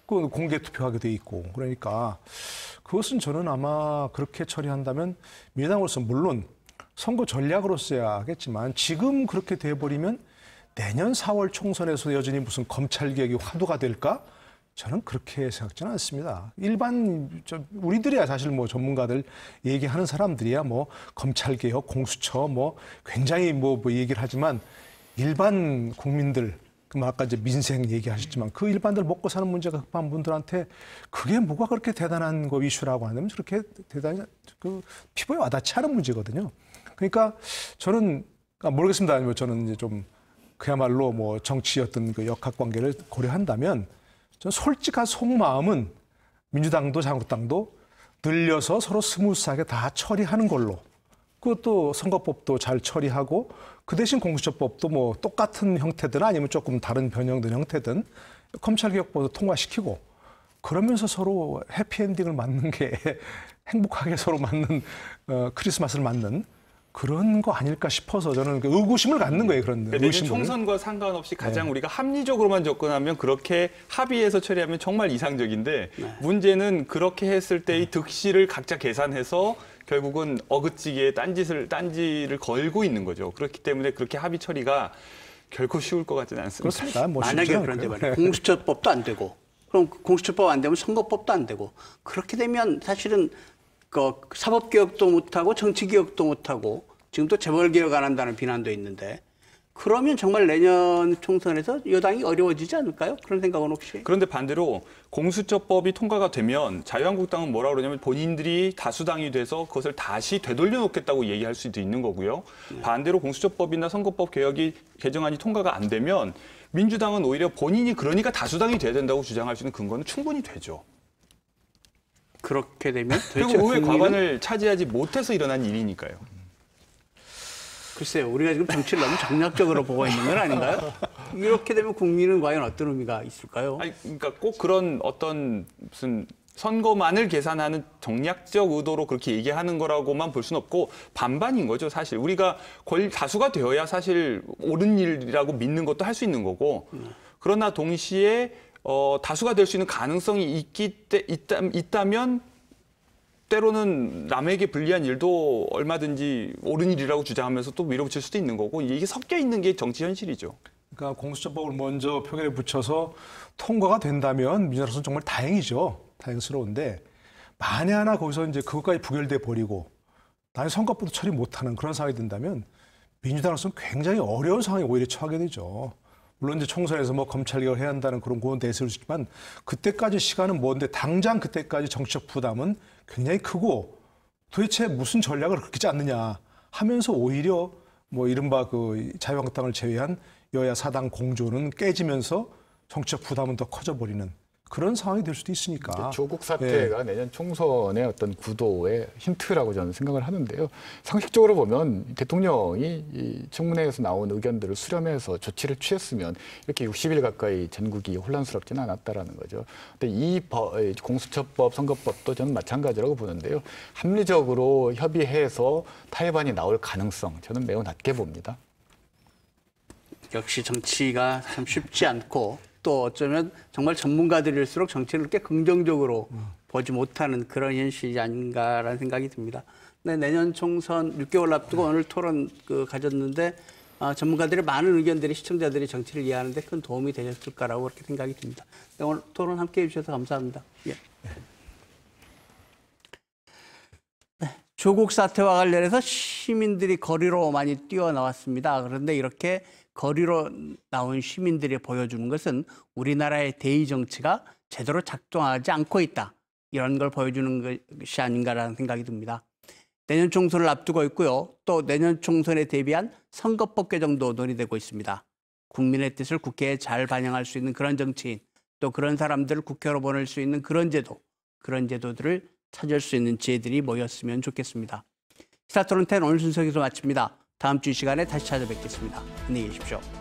그 공개 투표하게 돼 있고. 그러니까 그것은 저는 아마 그렇게 처리한다면 민주당으로서 물론 선거 전략으로서야 하겠지만 지금 그렇게 돼버리면 내년 4월 총선에서 여전히 무슨 검찰개혁이 화두가 될까? 저는 그렇게 생각지는 않습니다. 우리들이야 사실 뭐 전문가들 얘기하는 사람들이야 뭐 검찰개혁, 공수처 뭐 굉장히 뭐 얘기를 하지만 일반 국민들, 아까 이제 민생 얘기하셨지만 그 일반들 먹고 사는 문제가 급한 분들한테 그게 뭐가 그렇게 대단한 거 이슈라고 하면 저렇게 대단히 피부에 와닿지 않은 문제거든요. 그러니까 저는 모르겠습니다. 아니면 저는 이제 좀 그야말로 뭐 정치 어떤 그 역학관계를 고려한다면 저는 솔직한 속마음은 민주당도 자유한국당도 늘려서 서로 스무스하게 다 처리하는 걸로 그것도 선거법도 잘 처리하고 그 대신 공수처법도 뭐 똑같은 형태든 아니면 조금 다른 변형된 형태든 검찰개혁법도 통과시키고 그러면서 서로 해피엔딩을 맞는 게 행복하게 서로 맞는 크리스마스를 맞는 그런 거 아닐까 싶어서 저는 의구심을 갖는 거예요. 그런 내년 의심을. 총선과 상관없이 가장 우리가 합리적으로만 접근하면 그렇게 합의해서 처리하면 정말 이상적인데 문제는 그렇게 했을 때의 득실을 각자 계산해서 결국은 어긋지게 딴지를 걸고 있는 거죠. 그렇기 때문에 그렇게 합의 처리가 결코 쉬울 것 같지는 않습니다. 그렇습니다. 뭐 만약에 그런데 말이에요. 공수처법도 안 되고 그럼 공수처법 안 되면 선거법도 안 되고 그렇게 되면 사실은 사법개혁도 못하고 정치개혁도 못하고 지금 또 재벌개혁 안 한다는 비난도 있는데 그러면 정말 내년 총선에서 여당이 어려워지지 않을까요? 그런 생각은 혹시? 그런데 반대로 공수처법이 통과가 되면 자유한국당은 뭐라고 그러냐면 본인들이 다수당이 돼서 그것을 다시 되돌려 놓겠다고 얘기할 수도 있는 거고요. 반대로 공수처법이나 선거법 개정안이 통과가 안 되면 민주당은 오히려 본인이 그러니까 다수당이 돼야 된다고 주장할 수 있는 근거는 충분히 되죠. 그렇게 되면 그리고 의회 과반을 차지하지 못해서 일어난 일이니까요. 글쎄요, 우리가 지금 정치를 너무 정략적으로 보고 있는 건 아닌가요? 이렇게 되면 국민은 과연 어떤 의미가 있을까요? 아니, 그러니까 꼭 그런 어떤 무슨 선거만을 계산하는 정략적 의도로 그렇게 얘기하는 거라고만 볼 수는 없고 반반인 거죠, 사실. 우리가 다수가 되어야 사실 옳은 일이라고 믿는 것도 할 수 있는 거고 그러나 동시에 다수가 될 수 있는 가능성이 있다면 때로는 남에게 불리한 일도 얼마든지 옳은 일이라고 주장하면서 또 밀어붙일 수도 있는 거고 이게 섞여 있는 게 정치 현실이죠. 그러니까 공수처법을 먼저 표결에 붙여서 통과가 된다면 민주당으로서는 정말 다행이죠. 다행스러운데 만에 하나 거기서 이제 그것까지 부결돼 버리고 나중에 선거법도 처리 못하는 그런 상황이 된다면 민주당으로서는 굉장히 어려운 상황에 오히려 처하게 되죠. 물론 이제 총선에서 뭐 검찰개혁을 해야 한다는 그런 고언 대세를 있지만 그때까지 시간은 먼데 당장 그때까지 정치적 부담은 굉장히 크고 도대체 무슨 전략을 그렇게 짰느냐 하면서 오히려 뭐 이른바 그 자유한국당을 제외한 여야 사당 공조는 깨지면서 정치적 부담은 더 커져버리는 그런 상황이 될 수도 있으니까. 조국 사태가 내년 총선의 어떤 구도의 힌트라고 저는 생각을 하는데요. 상식적으로 보면 대통령이 이 청문회에서 나온 의견들을 수렴해서 조치를 취했으면 이렇게 60일 가까이 전국이 혼란스럽지는 않았다라는 거죠. 근데 이 공수처법, 선거법도 저는 마찬가지라고 보는데요. 합리적으로 협의해서 타협안이 나올 가능성 저는 매우 낮게 봅니다. 역시 정치가 참 쉽지 않고 또 어쩌면 정말 전문가들일수록 정치를 그렇게 긍정적으로 보지 못하는 그런 현실이 아닌가라는 생각이 듭니다. 네, 내년 총선 6개월 앞두고 오늘 토론 가졌는데 전문가들의 많은 의견들이 시청자들이 정치를 이해하는 데 큰 도움이 되셨을 거라고 그렇게 생각이 듭니다. 네, 오늘 토론 함께해 주셔서 감사합니다. 예. 네, 조국 사태와 관련해서 시민들이 거리로 많이 뛰어나왔습니다. 그런데 이렇게 거리로 나온 시민들이 보여주는 것은 우리나라의 대의 정치가 제대로 작동하지 않고 있다. 이런 걸 보여주는 것이 아닌가라는 생각이 듭니다. 내년 총선을 앞두고 있고요. 또 내년 총선에 대비한 선거법 개정도 논의되고 있습니다. 국민의 뜻을 국회에 잘 반영할 수 있는 그런 정치인, 또 그런 사람들을 국회로 보낼 수 있는 그런 제도들을 찾을 수 있는 지혜들이 모였으면 좋겠습니다. 시사토론 10 오늘 순서 여기서 마칩니다. 다음 주 이 시간에 다시 찾아뵙겠습니다. 안녕히 계십시오.